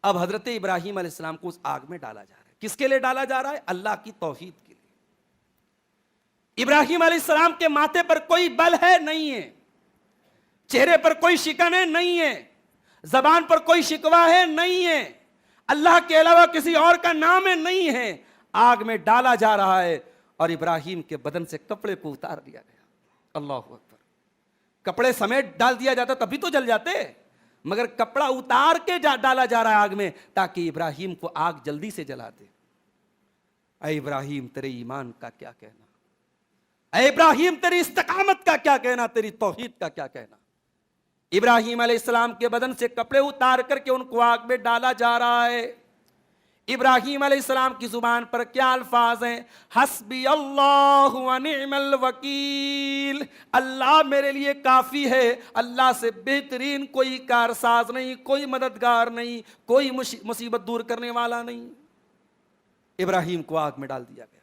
اب حضرت ابراہیم علیہ السلام کو اس آگ میں ڈالا جا رہا ہے۔ کس کے لیے ڈالا جا رہا ہے؟ اللہ کی توحید کے لیے۔ ابراہیم علیہ السلام کے ماتھے پر کوئی بل ہے؟ نہیں ہے۔ چہرے پر کوئی شکن ہے؟ نہیں ہے۔ زبان پر کوئی شکوہ ہے؟ نہیں ہے۔ اللہ کے علاوہ کسی اور کا نام ہے؟ نہیں ہے۔ آگ میں ڈالا جا رہا ہے، اور ابراہیم کے بدن سے کپڑے کو اتار دیا گیا۔ اللہ اکبر. کپڑے سمیت ڈال دیا جاتا تبھی تو جل جاتے, مگر کپڑا اتار کے ڈالا جا رہا ہے آگ میں تاکہ ابراہیم کو آگ جلدی سے جلا دے. اے ابراہیم تیرے ایمان کا کیا کہنا, اے ابراہیم تیری استقامت کا کیا کہنا, تیری توحید کا کیا کہنا. ابراہیم علیہ السلام کے بدن سے کپڑے اتار کر کے ان کو آگ میں ڈالا جا رہا ہے. ابراہیم علیہ السلام کی زبان پر کیا الفاظ ہیں؟ حسبی اللہ و نعم الوکیل, اللہ میرے لیے کافی ہے, اللہ سے بہترین کوئی کارساز نہیں, کوئی مددگار نہیں, کوئی مصیبت دور کرنے والا نہیں. ابراہیم کو آگ میں ڈال دیا گیا.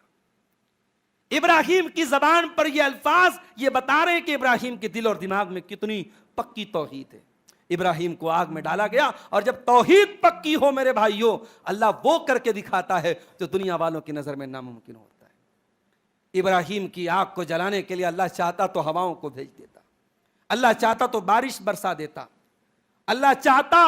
ابراہیم کی زبان پر یہ الفاظ یہ بتا رہے ہیں کہ ابراہیم کے دل اور دماغ میں کتنی پکی توحید ہے. ابراہیم کو آگ میں ڈالا گیا, اور جب توحید پکی ہو میرے بھائیوں, اللہ وہ کر کے دکھاتا ہے جو دنیا والوں کی نظر میں ناممکن ہوتا ہے. ابراہیم کی آگ کو جلانے کے لیے اللہ چاہتا تو ہواؤں کو بھیج دیتا, اللہ چاہتا تو بارش برسا دیتا, اللہ چاہتا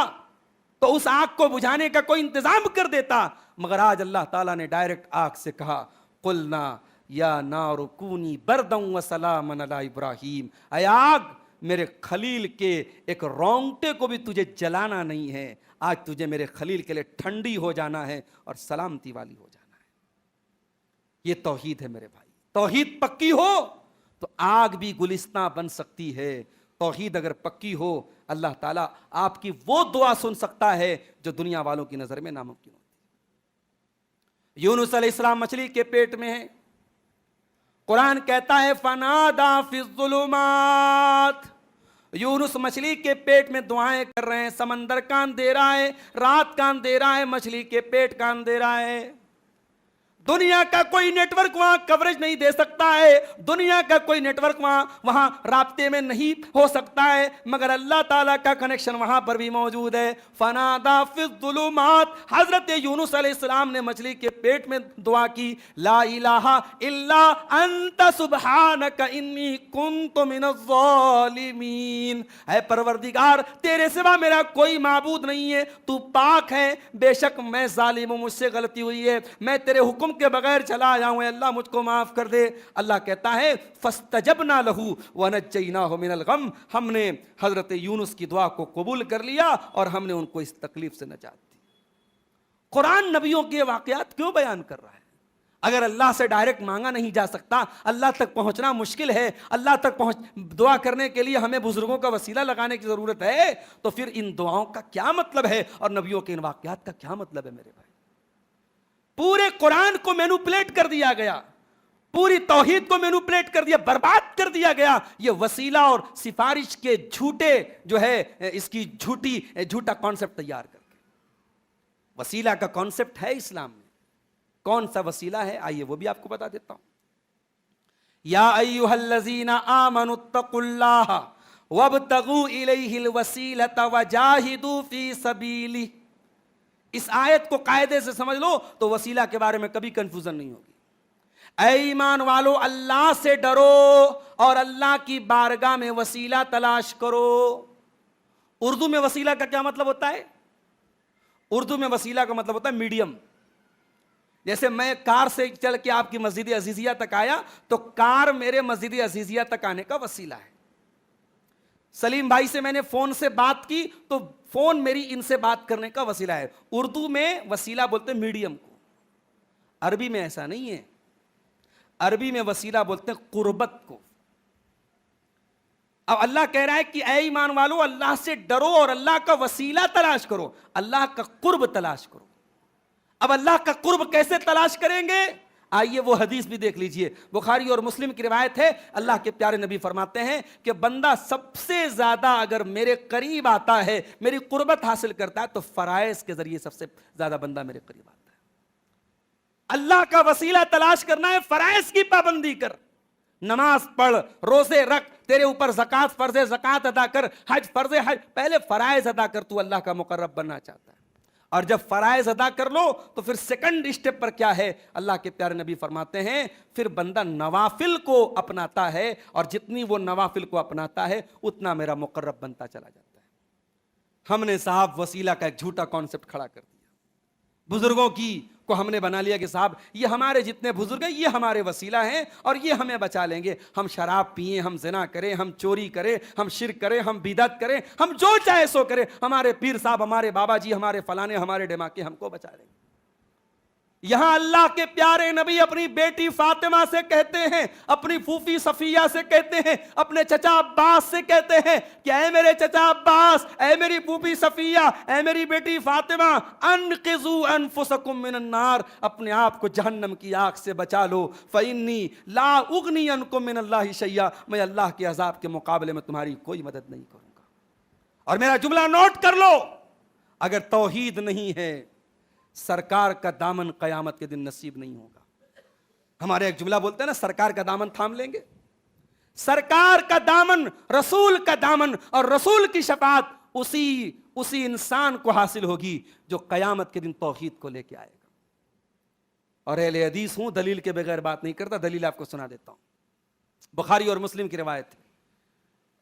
تو اس آگ کو بجھانے کا کوئی انتظام کر دیتا, مگر آج اللہ تعالیٰ نے ڈائریکٹ آگ سے کہا قلنا یا نار کونی بردا وسلاما علی ابراہیم, اے آگ میرے خلیل کے ایک رونگٹے کو بھی تجھے جلانا نہیں ہے, آج تجھے میرے خلیل کے لیے ٹھنڈی ہو جانا ہے اور سلامتی والی ہو جانا ہے. یہ توحید ہے میرے بھائی. توحید پکی ہو تو آگ بھی گلستان بن سکتی ہے. توحید اگر پکی ہو, اللہ تعالیٰ آپ کی وہ دعا سن سکتا ہے جو دنیا والوں کی نظر میں ناممکن ہوتی ہے. یونس علیہ السلام مچھلی کے پیٹ میں ہے. قرآن کہتا ہے فنادا فی الظلمات, یونس مچھلی کے پیٹ میں دعائیں کر رہے ہیں. سمندر کا اندھیرا ہے, رات کا اندھیرا ہے, مچھلی کے پیٹ کا اندھیرا ہے. دنیا کا کوئی نیٹ ورک وہاں کوریج نہیں دے سکتا ہے, دنیا کا کوئی نیٹ ورک وہاں رابطے میں نہیں ہو سکتا ہے, مگر اللہ تعالیٰ کا کنیکشن وہاں پر بھی موجود ہے. فنادا فی الظلمات, حضرت یونس علیہ السلام نے مچھلی کے پیٹ میں دعا کی, لا الہ الا انت سبحانک انی کنت من الظالمین, اے پروردگار تیرے سوا میرا کوئی معبود نہیں ہے, تو پاک ہے, بے شک میں ظالم ہوں, مجھ سے غلطی ہوئی ہے, میں تیرے حکم کے بغیر چلا آیا ہوں, اللہ مجھ کو معاف کر دے. اللہ کہتا ہے فاستجبنا لہ ونجیناہ من الغم, ہم نے حضرت یونس کی دعا کو قبول کر لیا اور ہم نے ان کو اس تکلیف سے نجات دی. قرآن نبیوں کے واقعات کیوں بیان کر رہا ہے؟ اگر اللہ سے ڈائریکٹ مانگا نہیں جا سکتا, اللہ تک پہنچنا مشکل ہے, اللہ تک دعا کرنے کے لیے ہمیں بزرگوں کا وسیلہ لگانے کی ضرورت ہے, تو پھر ان دعاؤں کا کیا مطلب ہے اور نبیوں کے ان واقعات کا کیا مطلب ہے میرے بھائی؟ پورے قرآن کو مینوپلیٹ کر دیا گیا, پوری توحید کو مینوپلیٹ کر دیا, برباد کر دیا گیا, یہ وسیلہ اور سفارش کے جھوٹے جو ہے اس کی جھوٹا کانسیپٹ تیار کر کے. وسیلہ کا کانسیپٹ ہے اسلام میں, کون سا وسیلہ ہے آئیے وہ بھی آپ کو بتا دیتا ہوں. یا ایھا الذین آمنوا اتقوا اللہ وابتغوا الیہ الوسیلۃ وجاہدوا فی سبیلہ. اس آیت کو قاعدے سے سمجھ لو تو وسیلہ کے بارے میں کبھی کنفیوژن نہیں ہوگی. اے ایمان والو, اللہ سے ڈرو اور اللہ کی بارگاہ میں وسیلہ تلاش کرو. اردو میں وسیلہ کا کیا مطلب ہوتا ہے؟ اردو میں وسیلہ کا مطلب ہوتا ہے میڈیم. جیسے میں کار سے چل کے آپ کی مسجد عزیزیہ تک آیا تو کار میرے مسجد عزیزیہ تک آنے کا وسیلہ ہے. سلیم بھائی سے میں نے فون سے بات کی تو فون میری ان سے بات کرنے کا وسیلہ ہے. اردو میں وسیلہ بولتے ہیں میڈیم کو, عربی میں ایسا نہیں ہے. عربی میں وسیلہ بولتے ہیں قربت کو. اب اللہ کہہ رہا ہے کہ اے ایمان والو, اللہ سے ڈرو اور اللہ کا وسیلہ تلاش کرو, اللہ کا قرب تلاش کرو. اب اللہ کا قرب کیسے تلاش کریں گے؟ آئیے وہ حدیث بھی دیکھ لیجئے. بخاری اور مسلم کی روایت ہے, اللہ کے پیارے نبی فرماتے ہیں کہ بندہ سب سے زیادہ اگر میرے قریب آتا ہے, میری قربت حاصل کرتا ہے, تو فرائض کے ذریعے سب سے زیادہ بندہ میرے قریب آتا ہے. اللہ کا وسیلہ تلاش کرنا ہے, فرائض کی پابندی کر, نماز پڑھ, روزے رکھ, تیرے اوپر زکوٰۃ فرض ہے زکوٰۃ ادا کر, حج فرض ہے حج, پہلے فرائض ادا کر. تو اللہ کا مقرب بننا چاہتا ہے, اور جب فرائض ادا کر لو تو پھر سیکنڈ اسٹیپ پر کیا ہے؟ اللہ کے پیارے نبی فرماتے ہیں پھر بندہ نوافل کو اپناتا ہے, اور جتنی وہ نوافل کو اپناتا ہے اتنا میرا مقرب بنتا چلا جاتا ہے. ہم نے صاحب وسیلہ کا ایک جھوٹا کانسیپٹ کھڑا کر دیا. بزرگوں کو ہم نے بنا لیا کہ صاحب یہ ہمارے جتنے بزرگ ہیں یہ ہمارے وسیلہ ہیں اور یہ ہمیں بچا لیں گے. ہم شراب پئیں، ہم زنا کریں، ہم چوری کریں، ہم شرک کریں، ہم بدعت کریں، ہم جو چاہے سو کریں، ہمارے پیر صاحب، ہمارے بابا جی، ہمارے فلانے، ہمارے ڈماکے ہم کو بچا لیں گے. یہاں اللہ کے پیارے نبی اپنی بیٹی فاطمہ سے کہتے ہیں، اپنی پھوپھی صفیہ سے کہتے ہیں، اپنے چچا عباس سے کہتے ہیں کہ اے میرے چچا عباس، اے میری پھوپھی صفیہ، اے میری بیٹی فاطمہ، انقذوا انفسکم من النار، اپنے آپ کو جہنم کی آگ سے بچا لو. فإنی لا اغنی عنکم من اللہ شیئا، میں اللہ کے عذاب کے مقابلے میں تمہاری کوئی مدد نہیں کروں گا. اور میرا جملہ نوٹ کر لو، اگر توحید نہیں ہے سرکار کا دامن قیامت کے دن نصیب نہیں ہوگا. ہمارے ایک جملہ بولتے ہیں نا، سرکار کا دامن تھام لیں گے. سرکار کا دامن، رسول کا دامن، اور رسول کی شفاعت اسی انسان کو حاصل ہوگی جو قیامت کے دن توحید کو لے کے آئے گا. اور اہل حدیث ہوں، دلیل کے بغیر بات نہیں کرتا. دلیل آپ کو سنا دیتا ہوں. بخاری اور مسلم کی روایت ہے.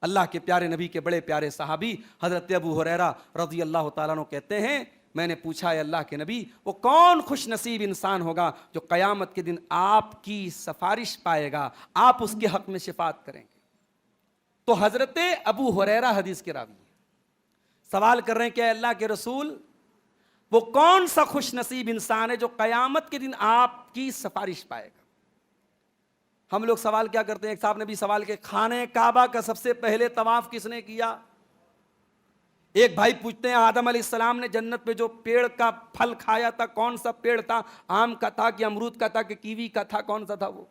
اللہ کے پیارے نبی کے بڑے پیارے صحابی حضرت ابو ہریرہ رضی اللہ تعالیٰ عنہ کہتے ہیں، میں نے پوچھا ہے اللہ کے نبی، وہ کون خوش نصیب انسان ہوگا جو قیامت کے دن آپ کی سفارش پائے گا، آپ اس کے حق میں شفاعت کریں گے؟ تو حضرت ابو ہریرہ حدیث کے راوی سوال کر رہے ہیں کہ اے اللہ کے رسول، وہ کون سا خوش نصیب انسان ہے جو قیامت کے دن آپ کی سفارش پائے گا؟ ہم لوگ سوال کیا کرتے ہیں؟ ایک صاحب نے بھی سوال کیا، خانہ کعبہ کا سب سے پہلے طواف کس نے کیا؟ ایک بھائی پوچھتے ہیں، آدم علیہ السلام نے جنت میں جو پیڑ کا پھل کھایا تھا کون سا پیڑ تھا؟ آم کا تھا کہ امرود کا تھا کہ کیوی کا تھا؟ کون سا تھا وہ؟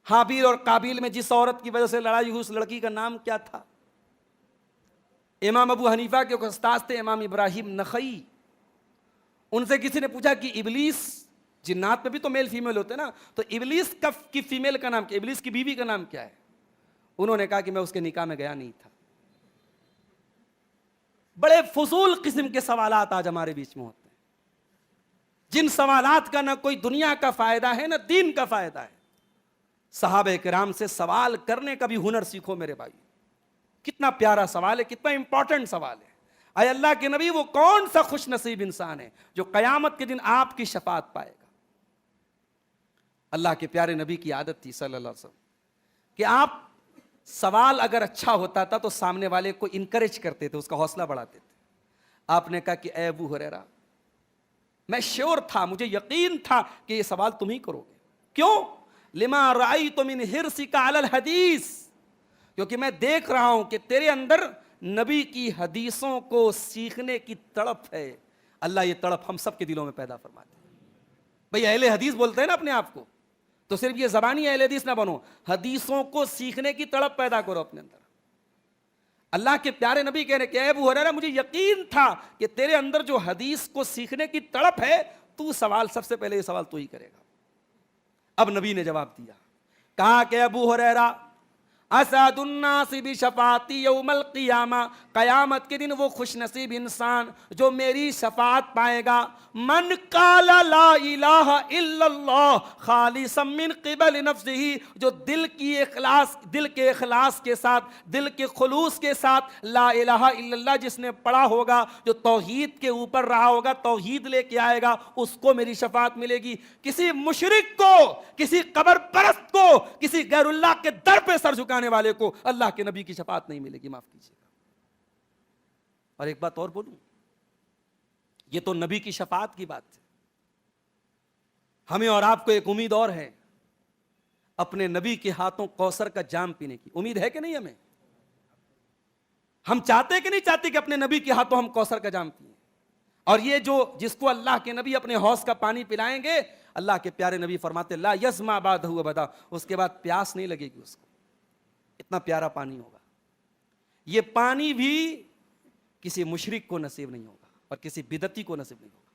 حابیل اور قابیل میں جس عورت کی وجہ سے لڑائی ہوئی اس لڑکی کا نام کیا تھا؟ امام ابو حنیفہ کے استاد تھے امام ابراہیم نخعی. ان سے کسی نے پوچھا کہ ابلیس، جنات میں بھی تو میل فیمیل ہوتے نا، تو ابلیس کی فیمیل کا نام کیا، ابلیس کی بیوی کا نام کیا ہے؟ انہوں نے کہا کہ میں اس کے نکاح میں گیا نہیں تھا. بڑے فضول قسم کے سوالات آج ہمارے بیچ میں ہوتے ہیں، جن سوالات کا نہ کوئی دنیا کا فائدہ ہے نہ دین کا فائدہ ہے. صحابہ کرام سے سوال کرنے کا بھی ہنر سیکھو میرے بھائی. کتنا پیارا سوال ہے، کتنا امپورٹنٹ سوال ہے. اے اللہ کے نبی، وہ کون سا خوش نصیب انسان ہے جو قیامت کے دن آپ کی شفاعت پائے گا؟ اللہ کے پیارے نبی کی عادت تھی صلی اللہ علیہ وسلم کہ آپ سوال اگر اچھا ہوتا تھا تو سامنے والے کو انکریج کرتے تھے، اس کا حوصلہ بڑھاتے تھے. آپ نے کہا کہ اے ابو ہریرہ، میں تھا، مجھے یقین تھا کہ یہ سوال تم ہی کرو گے. کیوں؟ لما رأیت من حرصک علی الحدیث، کیونکہ میں دیکھ رہا ہوں کہ تیرے اندر نبی کی حدیثوں کو سیکھنے کی تڑپ ہے. اللہ یہ تڑپ ہم سب کے دلوں میں پیدا فرماتے ہیں. بھئی اہل حدیث بولتے ہیں نا اپنے آپ کو، تو صرف یہ زبانی اہل حدیث نہ بنو، حدیثوں کو سیکھنے کی تڑپ پیدا کرو اپنے اندر. اللہ کے پیارے نبی کہہ رہے کہ اے ابو ہریرہ، مجھے یقین تھا کہ تیرے اندر جو حدیث کو سیکھنے کی تڑپ ہے، تو سوال سب سے پہلے یہ سوال تو ہی کرے گا. اب نبی نے جواب دیا، کہا کہ ابو ہریرہ، اسعد الناس بشفاعتی یوم القیامہ، قیامت کے دن وہ خوش نصیب انسان جو میری شفاعت پائے گا، من قال لا الہ الا اللہ خالصا من قبل نفسہ، جو دل کے اخلاص کے ساتھ، دل کے خلوص کے ساتھ لا الہ الا اللہ جس نے پڑھا ہوگا، جو توحید کے اوپر رہا ہوگا، توحید لے کے آئے گا، اس کو میری شفاعت ملے گی. کسی مشرک کو، کسی قبر پرست کو، کسی غیر اللہ کے در پہ سر جھکانے والے کو اللہ کے نبی کی شفاعت نہیں ملے گی. معاف کیجیے گا. اور ایک بات اور بولوں، یہ تو نبی کی شفاعت کی بات ہے. ہمیں اور آپ کو ایک امید اور ہے، اپنے نبی کے ہاتھوں کوثر کا جام پینے کی امید ہے کہ نہیں؟ ہم چاہتے کہ نہیں چاہتے کہ اپنے نبی کے ہاتھوں ہم کوثر کا جام پئیں؟ اور یہ جس کو اللہ کے نبی اپنے حوض کا پانی پلائیں گے، اللہ کے پیارے نبی فرماتے لا یظمأ بعدہ ابدا، اس کے بعد پیاس نہیں لگے گی اس کو. اتنا پیارا پانی ہوگا. یہ پانی بھی کسی مشرک کو نصیب نہیں ہوگا اور کسی بدعتی کو نصیب نہیں ہوگا.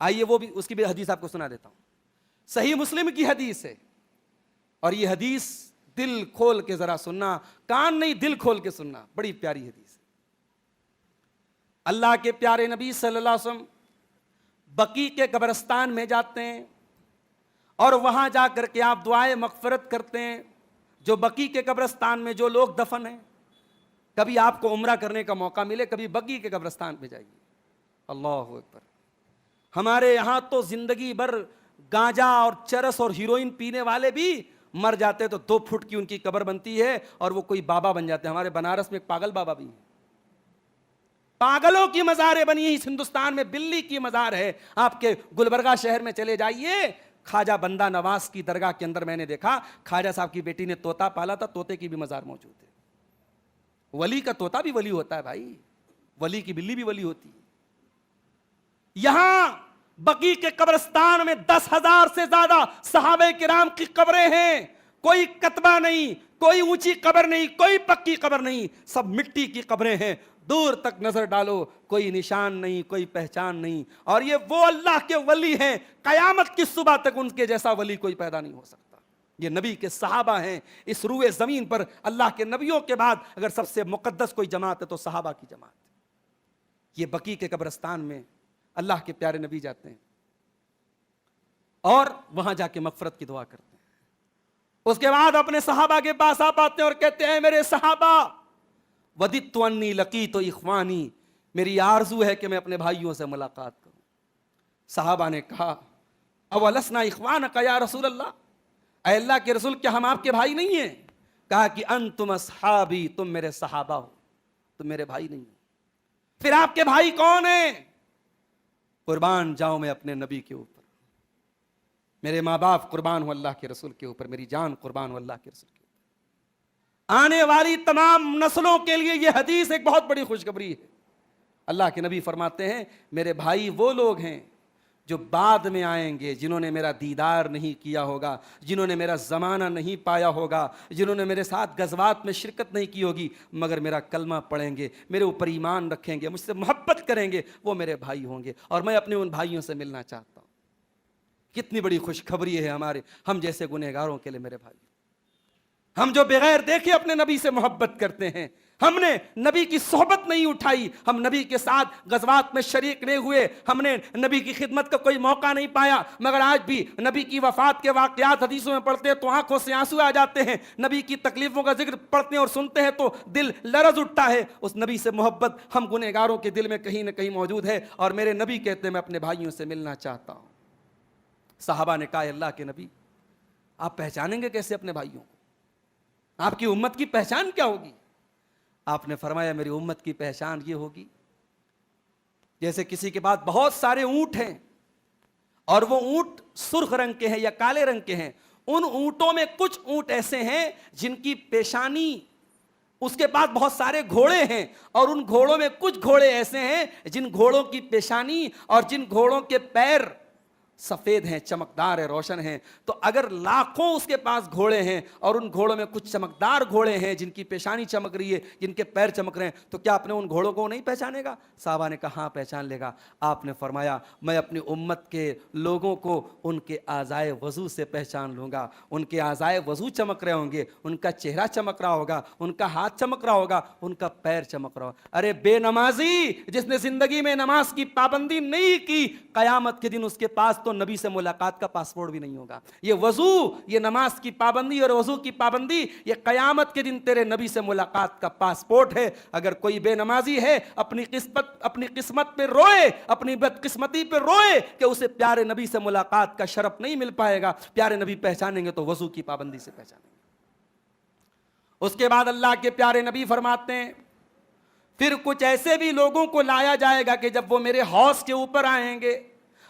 آئیے وہ بھی، اس کی بھی حدیث آپ کو سنا دیتا ہوں. صحیح مسلم کی حدیث ہے، اور یہ حدیث دل کھول کے ذرا سننا، کان نہیں دل کھول کے سننا، بڑی پیاری حدیث ہے. اللہ کے پیارے نبی صلی اللہ علیہ وسلم بقیع کے قبرستان میں جاتے ہیں اور وہاں جا کر کے آپ دعائیں مغفرت کرتے ہیں. جو بقیع کے قبرستان میں جو لوگ دفن ہیں، کبھی آپ کو عمرہ کرنے کا موقع ملے، کبھی بقیع کے قبرستان پہ جائیے. اللہ اکبر. ہمارے یہاں تو زندگی بھر گانجا اور چرس اور ہیروئن پینے والے بھی مر جاتے تو 2 فٹ کی ان کی قبر بنتی ہے اور وہ کوئی بابا بن جاتے ہیں. ہمارے بنارس میں ایک پاگل بابا بھی ہے. پاگلوں کی مزاریں بنی ہیں اس ہندوستان میں. بلی کی مزار ہے. آپ کے گلبرگہ شہر میں چلے جائیے, خواجہ بندہ نواز کی درگاہ کے اندر میں نے دیکھا خواجہ صاحب کی بیٹی نے طوطا پالا تھا, طوطے کی بھی مزار موجود ہے. ولی کا طوطا بھی ولی ہوتا ہے بھائی, ولی کی بلی بھی ولی ہوتی ہے. یہاں بقیع کے قبرستان میں 10,000 سے زیادہ صحابہ کرام کی قبریں ہیں. کوئی کتبہ نہیں, کوئی اونچی قبر نہیں, کوئی پکی قبر نہیں, سب مٹی کی قبریں ہیں. دور تک نظر ڈالو, کوئی نشان نہیں, کوئی پہچان نہیں. اور یہ وہ اللہ کے ولی ہیں, قیامت کی صبح تک ان کے جیسا ولی کوئی پیدا نہیں ہو سکتا. یہ نبی کے صحابہ ہیں. اس روئے زمین پر اللہ کے نبیوں کے بعد اگر سب سے مقدس کوئی جماعت ہے تو صحابہ کی جماعت ہے. یہ بقیع کے قبرستان میں اللہ کے پیارے نبی جاتے ہیں اور وہاں جا کے مغفرت کی دعا کرتے ہیں. اس کے بعد اپنے صحابہ کے پاس آ پاتے ہیں اور کہتے ہیں میرے صحابہ وددت انی لقیت اخوانی, میری آرزو ہے کہ میں اپنے بھائیوں سے ملاقات کروں. صحابہ نے کہا اولسنا اخوانک یا رسول اللہ, اے اللہ کے رسول کیا ہم آپ کے بھائی نہیں ہیں؟ کہا کہ انتم اصحابی, تم میرے صحابہ ہو, تم میرے بھائی نہیں ہو. پھر آپ کے بھائی کون ہیں؟ قربان جاؤں میں اپنے نبی کے اوپر, میرے ماں باپ قربان ہو اللہ کے رسول کے اوپر, میری جان قربان ہو اللہ کے رسول کے اوپر. آنے والی تمام نسلوں کے لیے یہ حدیث ایک بہت بڑی خوشخبری ہے. اللہ کے نبی فرماتے ہیں میرے بھائی وہ لوگ ہیں جو بعد میں آئیں گے, جنہوں نے میرا دیدار نہیں کیا ہوگا, جنہوں نے میرا زمانہ نہیں پایا ہوگا, جنہوں نے میرے ساتھ غزوات میں شرکت نہیں کی ہوگی, مگر میرا کلمہ پڑھیں گے, میرے اوپر ایمان رکھیں گے, مجھ سے محبت کریں گے, وہ میرے بھائی ہوں گے. اور میں اپنے ان بھائیوں سے ملنا چاہتا ہوں. کتنی بڑی خوشخبری ہے ہمارے ہم جیسے گنہگاروں کے لیے میرے بھائی. ہم جو بغیر دیکھے اپنے نبی سے محبت کرتے ہیں, ہم نے نبی کی صحبت نہیں اٹھائی, ہم نبی کے ساتھ غزوات میں شریک نہیں ہوئے, ہم نے نبی کی خدمت کا کوئی موقع نہیں پایا, مگر آج بھی نبی کی وفات کے واقعات حدیثوں میں پڑھتے ہیں تو آنکھوں سے آنسو آ جاتے ہیں. نبی کی تکلیفوں کا ذکر پڑھتے ہیں اور سنتے ہیں تو دل لرز اٹھتا ہے. اس نبی سے محبت ہم گنہگاروں کے دل میں کہیں نہ کہیں موجود ہے. اور میرے نبی کہتے ہیں میں اپنے بھائیوں سے ملنا چاہتا ہوں. صحابہ نے کہا اللہ کے نبی آپ پہچانیں گے کیسے اپنے بھائیوں کو؟ آپ کی امت کی پہچان کیا ہوگی؟ آپ نے فرمایا میری امت کی پہچان یہ ہوگی جیسے کسی کے پاس بہت سارے اونٹ ہیں اور وہ اونٹ سرخ رنگ کے ہیں یا کالے رنگ کے ہیں. ان اونٹوں میں کچھ اونٹ ایسے ہیں جن کی پیشانی, اس کے پاس بہت سارے گھوڑے ہیں اور ان گھوڑوں میں کچھ گھوڑے ایسے ہیں جن گھوڑوں کی پیشانی اور جن گھوڑوں کے پیر سفید ہیں, چمکدار ہیں, روشن ہیں. تو اگر لاکھوں اس کے پاس گھوڑے ہیں اور ان گھوڑوں میں کچھ چمکدار گھوڑے ہیں جن کی پیشانی چمک رہی ہے, جن کے پیر چمک رہے ہیں, تو کیا اپنے ان گھوڑوں کو نہیں پہچانے گا؟ صحابہ نے کہا ہاں پہچان لے گا. آپ نے فرمایا میں اپنی امت کے لوگوں کو ان کے اعضائے وضو سے پہچان لوں گا. ان کے اعضائے وضو چمک رہے ہوں گے, ان کا چہرہ چمک رہا ہوگا, ان کا ہاتھ چمک رہا ہوگا, ان کا پیر چمک رہا ہوگا. ارے بے نمازی جس نے زندگی میں نماز کی پابندی نہیں کی, قیامت کے دن اس کے پاس تو نبی سے ملاقات کا پاسپورٹ بھی نہیں ہوگا. یہ وضو, یہ نماز کی پابندی اور وضو کی پابندی, یہ قیامت کے دن تیرے نبی سے ملاقات کا پاسپورٹ ہے. اگر کوئی بے نمازی ہے اپنی قسمت پہ روئے, اپنی بدقسمتی پہ روئے کہ اسے پیارے نبی سے ملاقات کا شرف نہیں مل پائے گا. پیارے نبی پہچانیں گے تو وضو کی پابندی سے پہچانیں گے. اس کے بعد اللہ کے پیارے نبی فرماتے ہیں پھر کچھ ایسے بھی لوگوں کو لایا جائے گا کہ جب وہ میرے حوض کے اوپر آئیں گے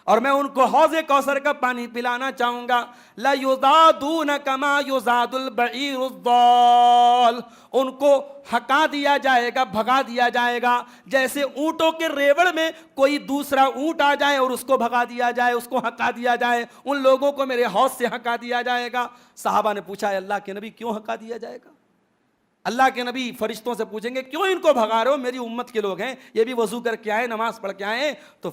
اور میں ان کو حوض کوثر کا پانی پلانا چاہوں گا, لا یزادون کما یزاد البعیر الضال, ان کو ہکا دیا جائے گا, بھگا دیا جائے گا جیسے اونٹوں کے ریوڑ میں کوئی دوسرا اونٹ آ جائے اور اس کو بھگا دیا جائے, اس کو ہکا دیا جائے. ان لوگوں کو میرے حوض سے ہکا دیا جائے گا. صحابہ نے پوچھا ہے اللہ کے نبی کیوں ہکا دیا جائے گا؟ اللہ کے نبی فرشتوں سے پوچھیں گے کیوں ان کو بھگا رہے ہو, میری امت کے لوگ ہیں, یہ بھی وضو کر کے آئے, نماز پڑھ کے آئے. تو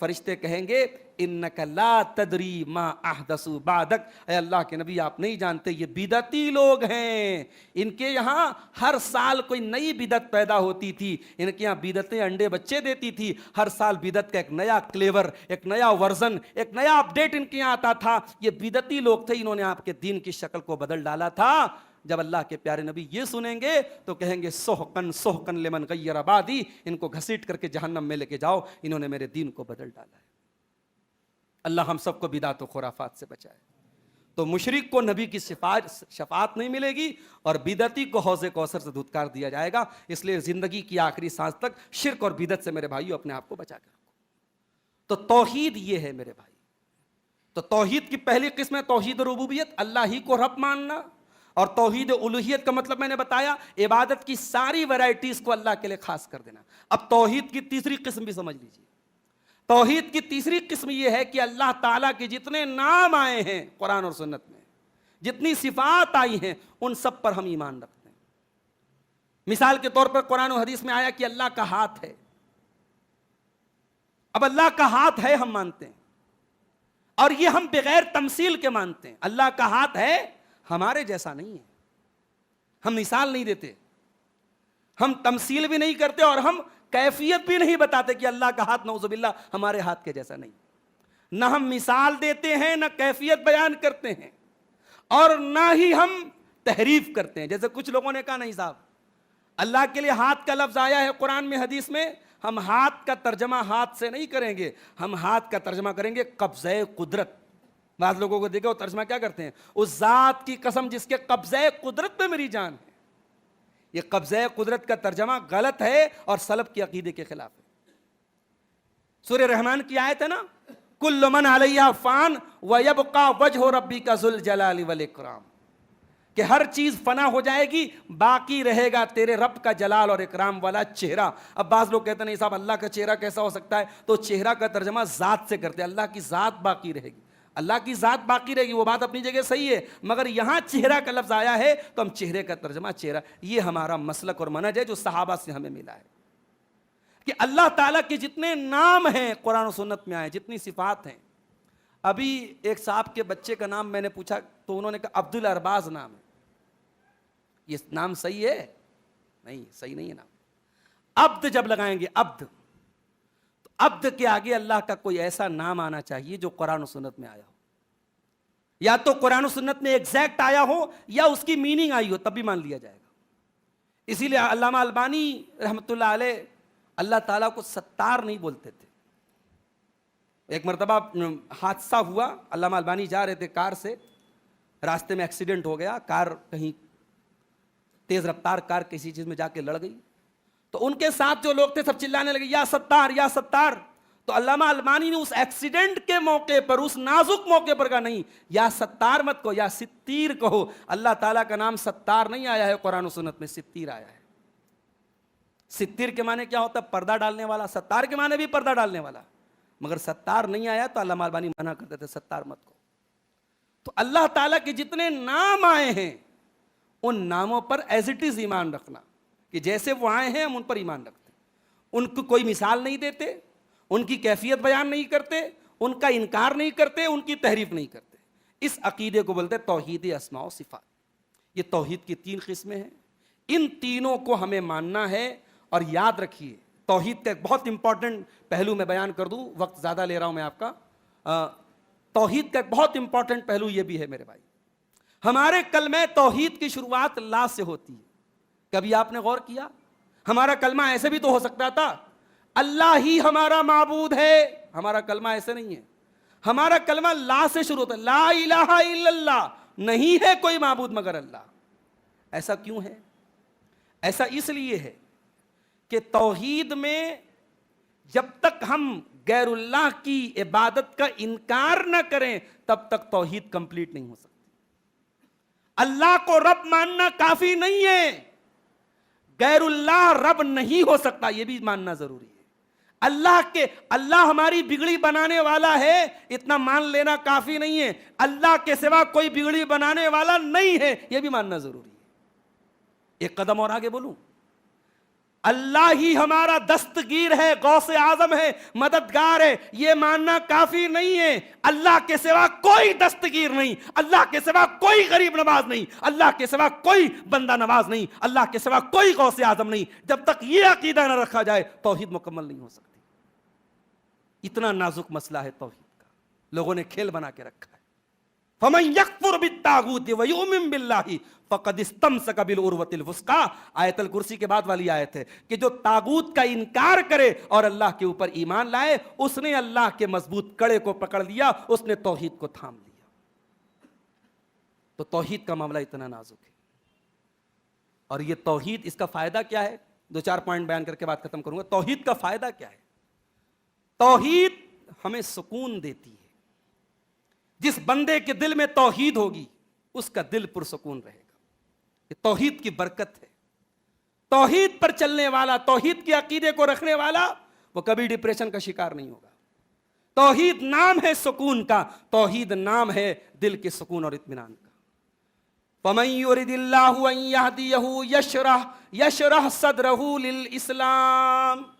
فرشتے کہیں گے انک لا تدری ما احدثوا بعدک, اے اللہ کے نبی آپ نہیں جانتے یہ بدعتی لوگ ہیں. ان کے یہاں ہر سال کوئی نئی بدعت پیدا ہوتی تھی, ان کے یہاں بدعتیں انڈے بچے دیتی تھی. ہر سال بدعت کا ایک نیا کلیور, ایک نیا ورژن, ایک نیا اپڈیٹ ان کے یہاں آتا تھا. یہ بدعتی لوگ تھے, انہوں نے آپ کے دین کی شکل کو بدل ڈالا تھا. جب اللہ کے پیارے نبی یہ سنیں گے تو کہیں گے سحقن سحقن لمن غیر بعدی, ان کو گھسیٹ کر کے جہنم میں لے کے جاؤ, انہوں نے میرے دین کو بدل ڈالا ہے. اللہ ہم سب کو بدعت و خرافات سے بچائے. تو مشرک کو نبی کی شفاعت نہیں ملے گی اور بدعتی کو حوض کوثر سے دھتکار دیا جائے گا. اس لیے زندگی کی آخری سانس تک شرک اور بدعت سے میرے بھائیو اپنے آپ کو بچا کر رکھو. تو توحید یہ ہے میرے بھائی. تو توحید کی پہلی قسم ہے توحید ربوبیت, اللہ ہی کو رب ماننا. اور توحید الوہیت کا مطلب میں نے بتایا, عبادت کی ساری ویرائٹیز کو اللہ کے لیے خاص کر دینا. اب توحید کی تیسری قسم بھی سمجھ لیجیے. توحید کی تیسری قسم یہ ہے کہ اللہ تعالیٰ کے جتنے نام آئے ہیں قرآن اور سنت میں, جتنی صفات آئی ہیں, ان سب پر ہم ایمان رکھتے ہیں. مثال کے طور پر قرآن و حدیث میں آیا کہ اللہ کا ہاتھ ہے. اب اللہ کا ہاتھ ہے ہم مانتے ہیں, اور یہ ہم بغیر تمثیل کے مانتے ہیں. اللہ کا ہاتھ ہے, ہمارے جیسا نہیں ہے. ہم مثال نہیں دیتے, ہم تمثیل بھی نہیں کرتے, اور ہم کیفیت بھی نہیں بتاتے کہ اللہ کا ہاتھ نعوذ باللہ ہمارے ہاتھ کے جیسا نہیں. نہ ہم مثال دیتے ہیں, نہ کیفیت بیان کرتے ہیں, اور نہ ہی ہم تحریف کرتے ہیں. جیسے کچھ لوگوں نے کہا نہیں صاحب, اللہ کے لیے ہاتھ کا لفظ آیا ہے قرآن میں حدیث میں, ہم ہاتھ کا ترجمہ ہاتھ سے نہیں کریں گے, ہم ہاتھ کا ترجمہ کریں گے قبضہ قدرت. بعض لوگوں کو دیکھو ترجمہ کیا کرتے ہیں, اس ذات کی قسم جس کے قبضہ قدرت پہ میری جان ہے. یہ قبضہ قدرت کا ترجمہ غلط ہے اور سلف کے عقیدے کے خلاف ہے. سورہ رحمان کی آیت ہے نا, کل من علیہا فان ویبقى وجہ ربک ذو الجلال والاکرام, کہ ہر چیز فنا ہو جائے گی, باقی رہے گا تیرے رب کا جلال اور اکرام والا چہرہ. اب بعض لوگ کہتے ہیں نہیں صاحب اللہ کا چہرہ کیسا ہو سکتا ہے, تو چہرہ کا ترجمہ ذات سے کرتے ہیں. اللہ کی ذات باقی رہے گی, اللہ کی ذات باقی رہے گی, وہ بات اپنی جگہ صحیح ہے, مگر یہاں چہرہ کا لفظ آیا ہے تو ہم چہرے کا ترجمہ چہرہ. یہ ہمارا مسلک اور منہج ہے جو صحابہ سے ہمیں ملا ہے, کہ اللہ تعالیٰ کے جتنے نام ہیں قرآن و سنت میں آئے, جتنی صفات ہیں. ابھی ایک صاحب کے بچے کا نام میں نے پوچھا تو انہوں نے کہا عبد الارباز نام ہے. یہ نام صحیح ہے؟ نہیں, صحیح نہیں ہے نام. عبد جب لگائیں گے عبد, تو عبد کے آگے اللہ کا کوئی ایسا نام آنا چاہیے جو قرآن و سنت میں آیا ہو. یا تو قرآن و سنت میں ایگزیکٹ آیا ہو, یا اس کی میننگ آئی ہو, تب بھی مان لیا جائے گا. اسی لیے علامہ البانی رحمۃ اللہ علیہ اللہ تعالیٰ کو ستار نہیں بولتے تھے. ایک مرتبہ حادثہ ہوا, علامہ البانی جا رہے تھے کار سے, راستے میں ایکسیڈنٹ ہو گیا, کار کہیں تیز رفتار کار کسی چیز میں جا کے لڑ گئی. تو ان کے ساتھ جو لوگ تھے سب چلانے لگے یا ستار یا ستار. تو علامہ البانی نے اس ایکسیڈنٹ کے موقع پر, اس نازک موقع پر کہا نہیں, یا ستار مت کہو, یا ستیر کہو. اللہ تعالیٰ کا نام ستار نہیں آیا ہے قرآن و سنت میں, ستیر آیا ہے. ستیر کے معنی کیا ہوتا ہے؟ پردہ ڈالنے والا. ستار کے معنی بھی پردہ ڈالنے والا, مگر ستار نہیں آیا تو علامہ البانی منع کرتے تھے ستار مت کو. تو اللہ تعالیٰ کے جتنے نام آئے ہیں ان ناموں پر ایز اٹ از ایمان رکھنا, کہ جیسے وہ آئے ہیں ہم ان پر ایمان رکھتے ہیں. ان کو کوئی مثال نہیں دیتے, ان کی کیفیت بیان نہیں کرتے, ان کا انکار نہیں کرتے, ان کی تحریف نہیں کرتے. اس عقیدے کو بولتے ہیں توحید اسماء و صفات. یہ توحید کی 3 قسمیں ہیں, ان تینوں کو ہمیں ماننا ہے. اور یاد رکھیے توحید کا ایک بہت امپورٹنٹ پہلو میں بیان کر دوں, وقت زیادہ لے رہا ہوں میں آپ کا. توحید کا ایک بہت امپورٹنٹ پہلو یہ بھی ہے میرے بھائی, ہمارے کلمہ توحید کی شروعات لا سے ہوتی ہے. کبھی آپ نے غور کیا؟ ہمارا کلمہ ایسے بھی تو ہو سکتا تھا, اللہ ہی ہمارا معبود ہے. ہمارا کلمہ ایسے نہیں ہے, ہمارا کلمہ لا سے شروع ہوتا ہے, لا الہ الا اللہ, نہیں ہے کوئی معبود مگر اللہ. ایسا کیوں ہے؟ ایسا اس لیے ہے کہ توحید میں جب تک ہم غیر اللہ کی عبادت کا انکار نہ کریں تب تک توحید کمپلیٹ نہیں ہو سکتی. اللہ کو رب ماننا کافی نہیں ہے, غیر اللہ رب نہیں ہو سکتا, یہ بھی ماننا ضروری ہے. اللہ ہماری بگڑی بنانے والا ہے, اتنا مان لینا کافی نہیں ہے. اللہ کے سوا کوئی بگڑی بنانے والا نہیں ہے, یہ بھی ماننا ضروری ہے. ایک قدم اور آگے بولوں, اللہ ہی ہمارا دستگیر ہے, غوث اعظم ہے, مددگار ہے, یہ ماننا کافی نہیں ہے. اللہ کے سوا کوئی دستگیر نہیں, اللہ کے سوا کوئی غریب نواز نہیں, اللہ کے سوا کوئی بندہ نواز نہیں, اللہ کے سوا کوئی غوث اعظم نہیں. جب تک یہ عقیدہ نہ رکھا جائے توحید مکمل نہیں ہو سکتی. اتنا نازک مسئلہ ہے توحید کا, لوگوں نے کھیل بنا کے رکھا ہے. فمن یکفر بالطاغوت ویؤمن باللہ فقد استمسک بالعروۃ الوثقی، آیت الکرسی کے بعد والی آیت ہے کہ جو طاغوت کا انکار کرے اور اللہ کے اوپر ایمان لائے اس نے اللہ کے مضبوط کڑے کو پکڑ لیا، اس نے توحید کو تھام لیا۔ تو توحید کا معاملہ اتنا نازک ہے، اور یہ توحید، اس کا فائدہ کیا ہے؟ دو چار پوائنٹ بیان کر کے بات ختم کروں گا۔ توحید کا فائدہ کیا ہے؟ توحید ہمیں سکون دیتی ہے۔ جس بندے کے دل میں توحید ہوگی اس کا دل پرسکون رہے گا، یہ توحید کی برکت ہے۔ توحید پر چلنے والا، توحید کے عقیدے کو رکھنے والا، وہ کبھی ڈپریشن کا شکار نہیں ہوگا۔ توحید نام ہے سکون کا، توحید نام ہے دل کے سکون اور اطمینان کا۔ فَمَن يُرِدِ اللَّهُ أَن يَهْدِيَهُ يَشْرَحْ صَدْرَهُ لِلْإِسْلَامِ،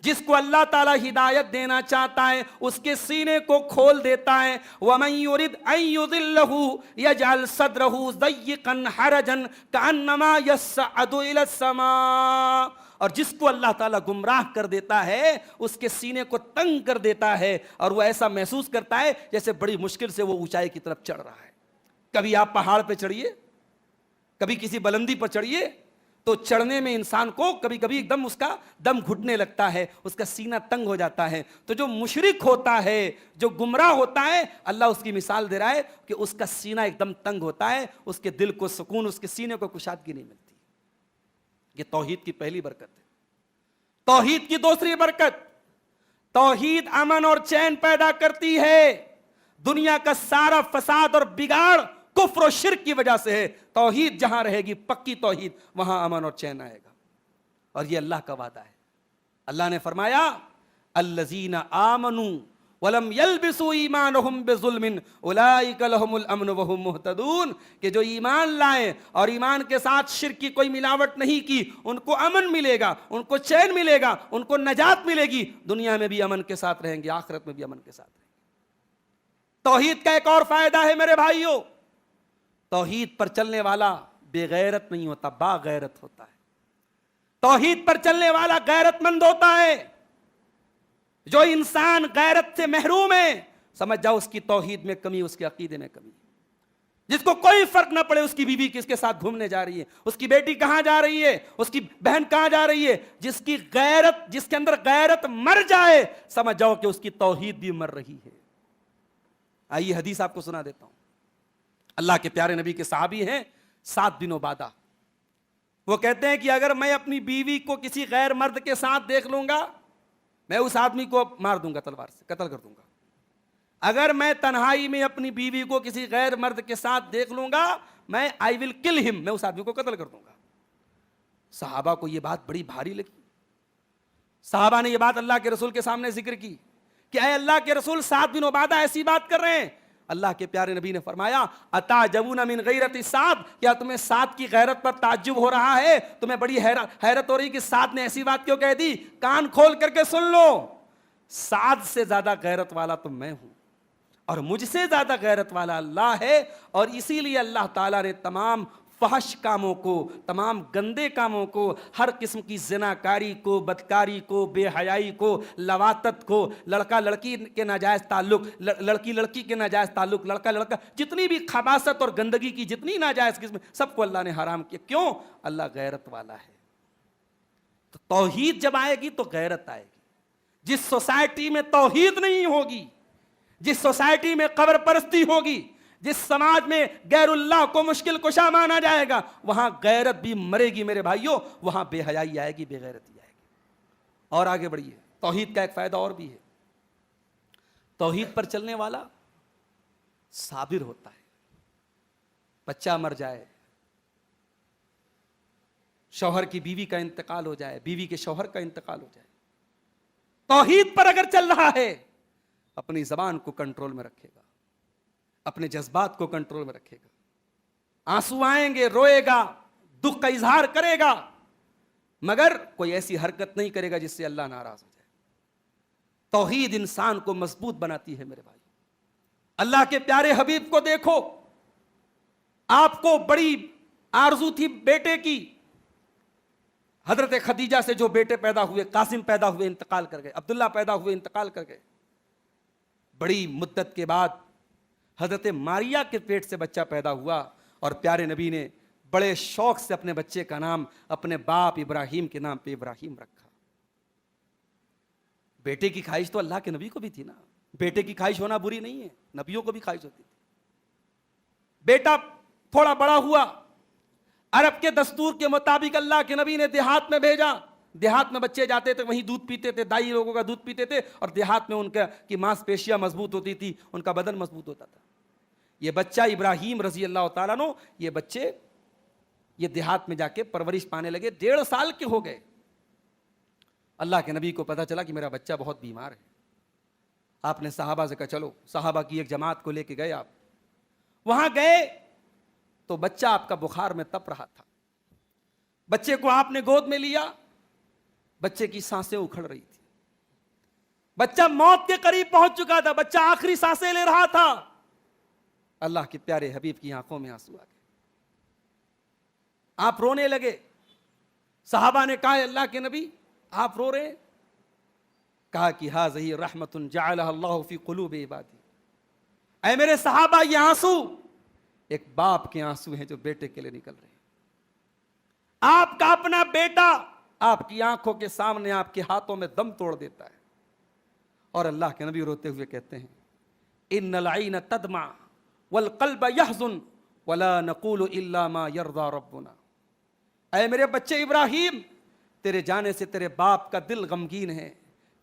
جس کو اللہ تعالیٰ ہدایت دینا چاہتا ہے اس کے سینے کو کھول دیتا ہے۔ وَمَن يُرِدْ أَن يُضِلَّهُ يَجْعَلْ صَدْرَهُ ضَيِّقًا حَرَجًا كَأَنَّمَا يَصَّعَّدُ إِلَى السَّمَاءِ، اور جس کو اللہ تعالیٰ گمراہ کر دیتا ہے اس کے سینے کو تنگ کر دیتا ہے، اور وہ ایسا محسوس کرتا ہے جیسے بڑی مشکل سے وہ اونچائی کی طرف چڑھ رہا ہے۔ کبھی آپ پہاڑ پہ چڑھیے، کبھی کسی بلندی پر چڑھیے، تو چڑھنے میں انسان کو کبھی کبھی ایک دم اس کا دم گھٹنے لگتا ہے، اس کا سینہ تنگ ہو جاتا ہے۔ تو جو مشرک ہوتا ہے، جو گمراہ ہوتا ہے، اللہ اس کی مثال دے رہا ہے کہ اس کا سینہ ایک دم تنگ ہوتا ہے، اس کے دل کو سکون، اس کے سینے کو کشادگی نہیں ملتی۔ یہ توحید کی پہلی برکت ہے۔ توحید کی دوسری برکت، توحید امن اور چین پیدا کرتی ہے۔ دنیا کا سارا فساد اور بگاڑ کفر و شرک کی وجہ سے ہے۔ توحید جہاں رہے گی، پکی توحید، وہاں امن اور چین آئے گا، اور یہ اللہ کا وعدہ ہے۔ اللہ نے فرمایا الذین آمنوا ولم يلبسوا ایمانہم بظلم اولئک لہم الامن وہم مہتدون، کہ جو ایمان لائے اور ایمان کے ساتھ شرک کی کوئی ملاوٹ نہیں کی، ان کو امن ملے گا، ان کو چین ملے گا، ان کو نجات ملے گی، دنیا میں بھی امن کے ساتھ رہیں گے، آخرت میں بھی امن کے ساتھ رہیں گے۔ توحید کا ایک اور فائدہ ہے میرے بھائیوں، توحید پر چلنے والا بے غیرت نہیں ہوتا، با غیرت ہوتا ہے۔ توحید پر چلنے والا غیرت مند ہوتا ہے۔ جو انسان غیرت سے محروم ہے، سمجھ جاؤ اس کی توحید میں کمی، اس کے عقیدے میں کمی۔ جس کو کوئی فرق نہ پڑے اس کی بیوی کس کے ساتھ گھومنے جا رہی ہے، اس کی بیٹی کہاں جا رہی ہے، اس کی بہن کہاں جا رہی ہے، جس کی غیرت، جس کے اندر غیرت مر جائے، سمجھ جاؤ کہ اس کی توحید بھی مر رہی ہے۔ آئیے حدیث آپ کو سنا دیتا ہوں۔ اللہ کے پیارے نبی کے صحابی ہیں 7 دنوں بعد، وہ کہتے ہیں کہ اگر میں اپنی بیوی کو کسی غیر مرد کے ساتھ دیکھ لوں گا، میں اس آدمی کو مار دوں گا، تلوار سے قتل کر دوں گا۔ اگر میں تنہائی میں اپنی بیوی کو کسی غیر مرد کے ساتھ دیکھ لوں گا، میں I will kill him، میں اس آدمی کو قتل کر دوں گا۔ صحابہ کو یہ بات بڑی بھاری لگی۔ صحابہ نے یہ بات اللہ کے رسول کے سامنے ذکر کی کہ اے اللہ کے رسول 7 دنوں بعد ایسی بات کر رہے ہیں۔ اللہ کے پیارے نبی نے فرمایا اتعجبون من غیرت سعد، کیا تمہیں سعد کی غیرت پر تعجب ہو رہا ہے؟ تمہیں بڑی حیرت ہو رہی کہ سعد نے ایسی بات کیوں کہہ دی؟ کان کھول کر کے سن لو، سعد سے زیادہ غیرت والا تو میں ہوں، اور مجھ سے زیادہ غیرت والا اللہ ہے، اور اسی لیے اللہ تعالیٰ نے تمام فحش کاموں کو، تمام گندے کاموں کو، ہر قسم کی زناکاری کو، بدکاری کو، بے حیائی کو، لواطت کو، لڑکا لڑکی کے ناجائز تعلق، لڑکی لڑکی کے ناجائز تعلق، لڑکا لڑکا، جتنی بھی خباثت اور گندگی کی جتنی ناجائز قسم، سب کو اللہ نے حرام کیا۔ کیوں؟ اللہ غیرت والا ہے۔ تو توحید جب آئے گی تو غیرت آئے گی۔ جس سوسائٹی میں توحید نہیں ہوگی، جس سوسائٹی میں قبر پرستی ہوگی، جس سماج میں غیر اللہ کو مشکل کشا مانا جائے گا، وہاں غیرت بھی مرے گی میرے بھائیوں، وہاں بے حیائی آئے گی، بے غیرتی آئے گی۔ اور آگے بڑھیے، توحید کا ایک فائدہ اور بھی ہے، توحید پر چلنے والا صابر ہوتا ہے۔ بچہ مر جائے، شوہر کی بیوی کا انتقال ہو جائے، بیوی کے شوہر کا انتقال ہو جائے، توحید پر اگر چل رہا ہے، اپنی زبان کو کنٹرول میں رکھے گا، اپنے جذبات کو کنٹرول میں رکھے گا، آنسو آئیں گے، روئے گا، دکھ کا اظہار کرے گا، مگر کوئی ایسی حرکت نہیں کرے گا جس سے اللہ ناراض ہو جائے۔ توحید انسان کو مضبوط بناتی ہے میرے بھائی۔ اللہ کے پیارے حبیب کو دیکھو، آپ کو بڑی آرزو تھی بیٹے کی، حضرت خدیجہ سے جو بیٹے پیدا ہوئے، قاسم پیدا ہوئے انتقال کر گئے، عبداللہ پیدا ہوئے انتقال کر گئے، بڑی مدت کے بعد حضرت ماریا کے پیٹ سے بچہ پیدا ہوا اور پیارے نبی نے بڑے شوق سے اپنے بچے کا نام اپنے باپ ابراہیم کے نام پہ ابراہیم رکھا. بیٹے کی خواہش تو اللہ کے نبی کو بھی تھی نا, بیٹے کی خواہش ہونا بری نہیں ہے, نبیوں کو بھی خواہش ہوتی تھی. بیٹا تھوڑا بڑا ہوا, عرب کے دستور کے مطابق اللہ کے نبی نے دیہات میں بھیجا. دیہات میں بچے جاتے تھے, وہیں دودھ پیتے تھے, دائی لوگوں کا دودھ پیتے تھے, اور دیہات میں ان کی ماس پیشیاں مضبوط ہوتی تھی, ان کا بدن مضبوط ہوتا تھا. یہ بچہ ابراہیم رضی اللہ تعالیٰ عنہ, یہ بچے یہ دیہات میں جا کے پرورش پانے لگے. 1.5 سال کے ہو گئے. اللہ کے نبی کو پتا چلا کہ میرا بچہ بہت بیمار ہے. آپ نے صحابہ سے کہا چلو, صحابہ کی ایک جماعت کو لے کے گئے. آپ وہاں گئے تو بچہ آپ کا بخار میں تپ رہا تھا. بچے کو آپ نے گود میں لیا, بچے کی سانسیں اکھڑ رہی تھی, بچہ موت کے قریب پہنچ چکا تھا, بچہ آخری سانسیں لے رہا تھا. اللہ کے پیارے حبیب کی آنکھوں میں آنسو آ گئے, آپ رونے لگے. صحابہ نے کہا اللہ کے نبی آپ رو رہے؟ کہا کہ ہذہ رحمت جعلها اللہ فی قلوب عبادی. اے میرے صحابہ, یہ آنسو ایک باپ کے آنسو ہیں جو بیٹے کے لیے نکل رہے ہیں. آپ کا اپنا بیٹا آپ کی آنکھوں کے سامنے آپ کے ہاتھوں میں دم توڑ دیتا ہے, اور اللہ کے نبی روتے ہوئے کہتے ہیں ان العین تدمع والقلب یحزن ولا نقول الا ما یرضى ربنا. اے میرے بچے ابراہیم, تیرے جانے سے تیرے باپ کا دل غمگین ہے,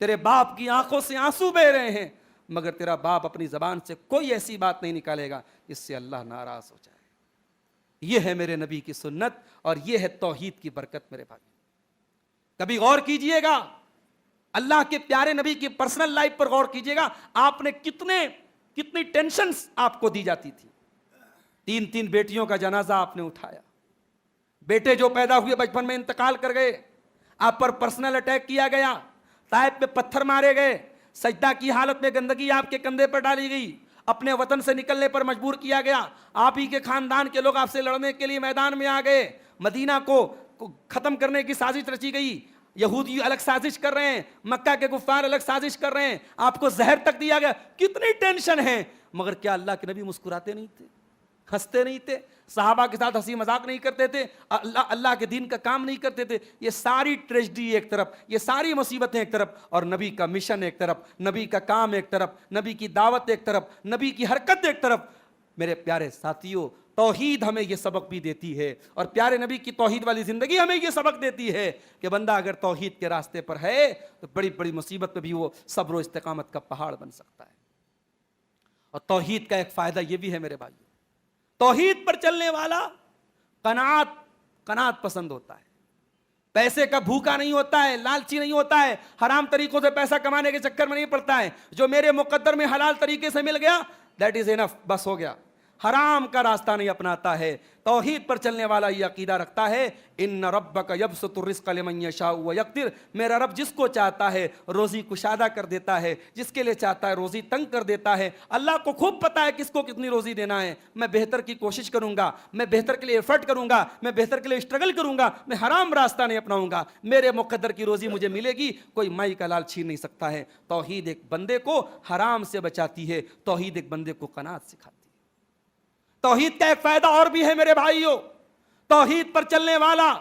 تیرے باپ کی آنکھوں سے آنسو بہ رہے ہیں, مگر تیرا باپ اپنی زبان سے کوئی ایسی بات نہیں نکالے گا جس سے اللہ ناراض ہو جائے. یہ ہے میرے نبی کی سنت, اور یہ ہے توحید کی برکت. میرے بھائی کبھی غور کیجئے گا, اللہ کے پیارے نبی کی پرسنل لائف پر غور کیجئے گا. آپ نے کتنی ٹینشنز آپ کو دی جاتی تھی. 3 بیٹیوں کا جنازہ آپ نے اٹھایا. بیٹے جو پیدا ہوئے بچپن میں انتقال کر گئے, آپ پر پرسنل اٹیک کیا گیا, طائف پہ پتھر مارے گئے, سجدہ کی حالت میں گندگی آپ کے کندھے پر ڈالی گئی, اپنے وطن سے نکلنے پر مجبور کیا گیا. آپ ہی کے خاندان کے لوگ آپ سے لڑنے کے لیے میدان میں آ گئے. مدینہ کو ختم کرنے کی سازش رچی گئی. یہودی الگ سازش کر رہے ہیں, مکہ کے کفار الگ سازش کر رہے ہیں, آپ کو زہر تک دیا گیا. کتنی ٹینشن ہے, مگر کیا اللہ کے نبی مسکراتے نہیں تھے, ہنستے نہیں تھے, صحابہ کے ساتھ ہنسی مذاق نہیں کرتے تھے, اللہ کے دین کا کام نہیں کرتے تھے؟ یہ ساری ٹریجڈی ایک طرف, یہ ساری مصیبتیں ایک طرف, اور نبی کا مشن ایک طرف, نبی کا کام ایک طرف, نبی کی دعوت ایک طرف, نبی کی حرکت ایک طرف. میرے پیارے ساتھیوں, توحید ہمیں یہ سبق بھی دیتی ہے, اور پیارے نبی کی توحید والی زندگی ہمیں یہ سبق دیتی ہے کہ بندہ اگر توحید کے راستے پر ہے تو بڑی بڑی مصیبت پہ بھی وہ صبر و استقامت کا پہاڑ بن سکتا ہے. اور توحید کا ایک فائدہ یہ بھی ہے میرے بھائی, توحید پر چلنے والا قناعت پسند ہوتا ہے, پیسے کا بھوکا نہیں ہوتا ہے, لالچی نہیں ہوتا ہے, حرام طریقوں سے پیسہ کمانے کے چکر میں نہیں پڑتا ہے. جو میرے مقدر میں حلال طریقے سے مل گیا دیٹ از انف, بس ہو گیا. حرام کا راستہ نہیں اپناتا ہے. توحید پر چلنے والا یہ عقیدہ رکھتا ہے ان ربک یبسط الرزق لمن یشاء ویقدر, میرا رب جس کو چاہتا ہے روزی کشادہ کر دیتا ہے, جس کے لیے چاہتا ہے روزی تنگ کر دیتا ہے. اللہ کو خوب پتا ہے کس کو کتنی روزی دینا ہے. میں بہتر کی کوشش کروں گا, میں بہتر کے لیے ایفرٹ کروں گا, میں بہتر کے لیے اسٹرگل کروں گا, میں حرام راستہ نہیں اپناؤں گا. میرے مقدر کی روزی مجھے ملے گی, کوئی مائی کا لال چھین نہیں سکتا ہے. توحید ایک بندے کو حرام سے بچاتی ہے, توحید ایک بندے کو قناعت سکھاتی ہے. توحید کا ایک فائدہ اور بھی ہے میرے بھائیوں, توحید پر چلنے والا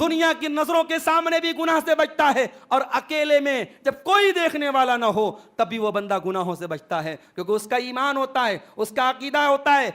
دنیا کی نظروں کے سامنے بھی گناہ سے بچتا ہے, اور اکیلے میں جب کوئی دیکھنے والا نہ ہو تب بھی وہ بندہ گناہوں سے بچتا ہے, کیونکہ اس کا ایمان ہوتا ہے, اس کا عقیدہ ہوتا ہے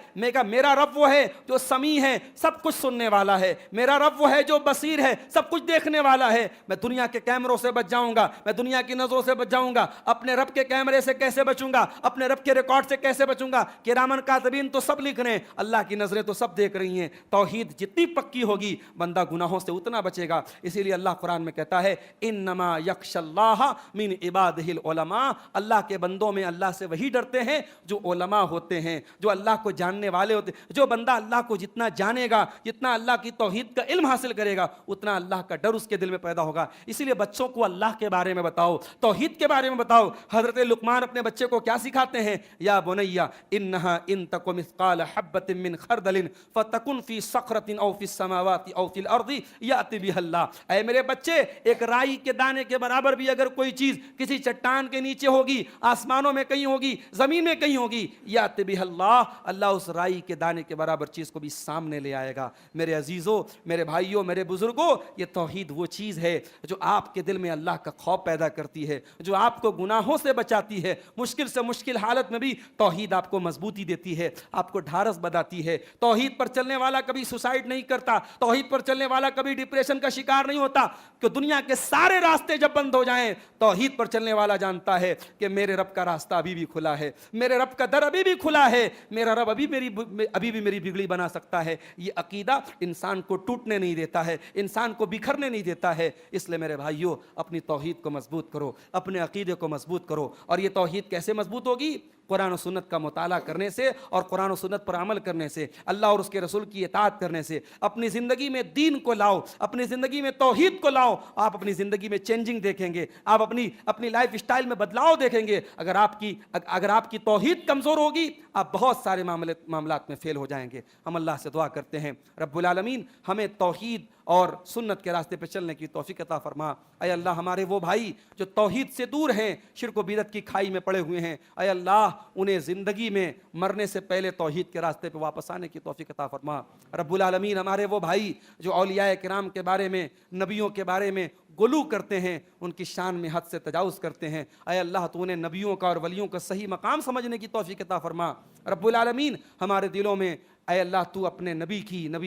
میرا رب وہ ہے جو سمیع ہے, سب کچھ سننے والا ہے. میرا رب وہ ہے جو بصیر ہے, سب کچھ دیکھنے والا ہے. میں دنیا کے کیمروں سے بچ جاؤں گا, میں دنیا کی نظروں سے بچ جاؤں گا, اپنے رب کے کیمرے سے کیسے بچوں گا, اپنے رب کے ریکارڈ سے کیسے بچوں گا؟ کرامن کاتبین تو سب لکھ رہے ہیں, اللہ کی نظریں تو سب دیکھ رہی ہیں. توحید جتنی پکی ہوگی بندہ گناہوں سے اتنا بچے گا. اسی لیے اللہ قرآن میں کہتا ہے انما یخشى اللہ من عبادہ العلماء, اللہ کے بندوں میں اللہ سے وہی ڈرتے ہیں جو علماء ہوتے ہیں, جو اللہ کو جاننے والے ہوتے ہیں. جو بندہ اللہ کو جتنا جانے گا, جتنا اللہ کی توحید کا علم حاصل کرے گا, اتنا اللہ کا ڈر اس کے دل میں پیدا ہوگا. اسی لیے بچوں کو اللہ کے بارے میں بتاؤ, توحید کے بارے میں بتاؤ. حضرت لقمان اپنے بچے کو کیا سکھاتے ہیں؟ یا بنی انہا ان تک مثقال حبۃ من خردل فتکن فی صخرۃ او فی السماوات او فی الارض یاتی بہ اللہ، اے میرے بچے ایک رائی کے دانے کے برابر بھی اگر کوئی چیز کسی چٹان کے نیچے ہوگی، آسمانوں میں کہیں ہوگی، زمین میں کہیں ہوگی، یاتی بہ اللہ، اللہ اس رائی کے دانے کے برابر چیز کو بھی سامنے لے آئے گا۔ میرے عزیزوں، میرے بھائیوں، میرے بزرگوں، یہ توحید وہ چیز ہے جو آپ کے دل میں اللہ کا خوف پیدا کرتی ہے، جو آپ کو گناہوں سے بچاتی ہے، مشکل سے مشکل حالت میں بھی توحید آپ کو مضبوطی دیتی ہے، آپ کو ڈھارس بتاتی ہے۔ توحید پر چلنے والا کبھی سوسائڈ نہیں کرتا، توحید پر چلنے والا کبھی ڈپریشن کا شکار نہیں ہوتا، کہ دنیا کے سارے راستے جب بند ہو جائیں، توحید پر چلنے والا جانتا ہے کہ میرے رب کا راستہ ابھی بھی کھلا ہے، میرے رب کا در ابھی بھی کھلا ہے، میرا رب ابھی بھی میری بگڑی بنا سکتا ہے۔ یہ عقیدہ انسان کو ٹوٹنے نہیں دیتا ہے، انسان کو بکھرنے نہیں دیتا ہے۔ اس لیے میرے بھائیوں، اپنی توحید کو مضبوط کرو، اپنے عقیدے کو مضبوط کرو۔ اور یہ توحید کیسے مضبوط ہوگی؟ قرآن و سنت کا مطالعہ کرنے سے اور قرآن و سنت پر عمل کرنے سے، اللہ اور اس کے رسول کی اطاعت کرنے سے۔ اپنی زندگی میں دین کو لاؤ، اپنی زندگی میں توحید کو لاؤ، آپ اپنی زندگی میں چینجنگ دیکھیں گے، آپ اپنی لائف اسٹائل میں بدلاؤ دیکھیں گے۔ اگر آپ کی توحید کمزور ہوگی، آپ بہت سارے معاملات میں فیل ہو جائیں گے۔ ہم اللہ سے دعا کرتے ہیں رب العالمین ہمیں توحید اور سنت کے راستے پہ چلنے کی توفیق عطا فرما۔ اے اللہ ہمارے وہ بھائی جو توحید سے دور ہیں، شرک و بدعت کی کھائی میں پڑے ہوئے ہیں، اے اللہ انہیں زندگی میں مرنے سے پہلے توحید کے راستے پہ واپس آنے کی توفیق عطا فرما۔ رب العالمین ہمارے وہ بھائی جو اولیاء کرام کے بارے میں، نبیوں کے بارے میں غلو کرتے ہیں، ان کی شان میں حد سے تجاوز کرتے ہیں، اے اللہ تو انہیں نبیوں کا اور ولیوں کا صحیح مقام سمجھنے کی توفیق عطا فرما۔ رب العالمین ہمارے دلوں میں اے اللہ تو اپنے نبی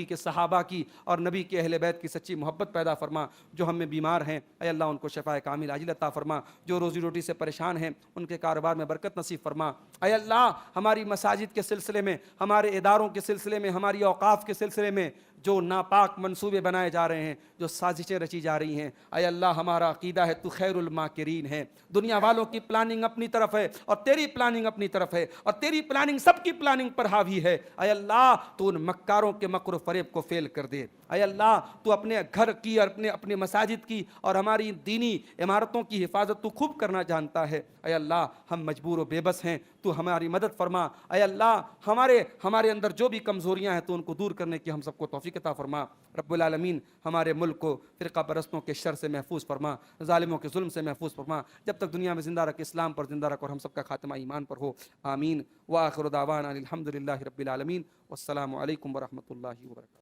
کے صحابہ کی اور نبی کے اہل بیت کی سچی محبت پیدا فرما۔ جو ہم میں بیمار ہیں اے اللہ ان کو شفاء کامل عاجل عطا فرما، جو روزی روٹی سے پریشان ہیں ان کے کاروبار میں برکت نصیب فرما۔ اے اللہ ہماری مساجد کے سلسلے میں، ہمارے اداروں کے سلسلے میں، ہماری اوقاف کے سلسلے میں جو ناپاک منصوبے بنائے جا رہے ہیں، جو سازشیں رچی جا رہی ہیں، اے اللہ ہمارا عقیدہ ہے تو خیر الماکرین ہے۔ دنیا والوں کی پلاننگ اپنی طرف ہے اور تیری پلاننگ اپنی طرف ہے، اور تیری پلاننگ سب کی پلاننگ پر حاوی ہے۔ اے اللہ تو ان مکاروں کے مکر و فریب کو فیل کر دے۔ اے اللہ تو اپنے گھر کی اور اپنے مساجد کی اور ہماری دینی عمارتوں کی حفاظت تو خوب کرنا جانتا ہے۔ اے اللہ ہم مجبور و بے بس ہیں، تو ہماری مدد فرما۔ اے اللہ ہمارے اندر جو بھی کمزوریاں ہیں تو ان کو دور کرنے کی ہم سب کو توفیق عطا فرما۔ رب العالمین ہمارے ملک کو فرقہ پرستوں کے شر سے محفوظ فرما، ظالموں کے ظلم سے محفوظ فرما۔ جب تک دنیا میں زندہ رکھ اسلام پر زندہ رکھ، اور ہم سب کا خاتمہ ایمان پر ہو، آمین۔ وآخر دعوانا الحمدللہ رب العالمین، والسلام علیکم ورحمۃ اللہ وبرکاتہ۔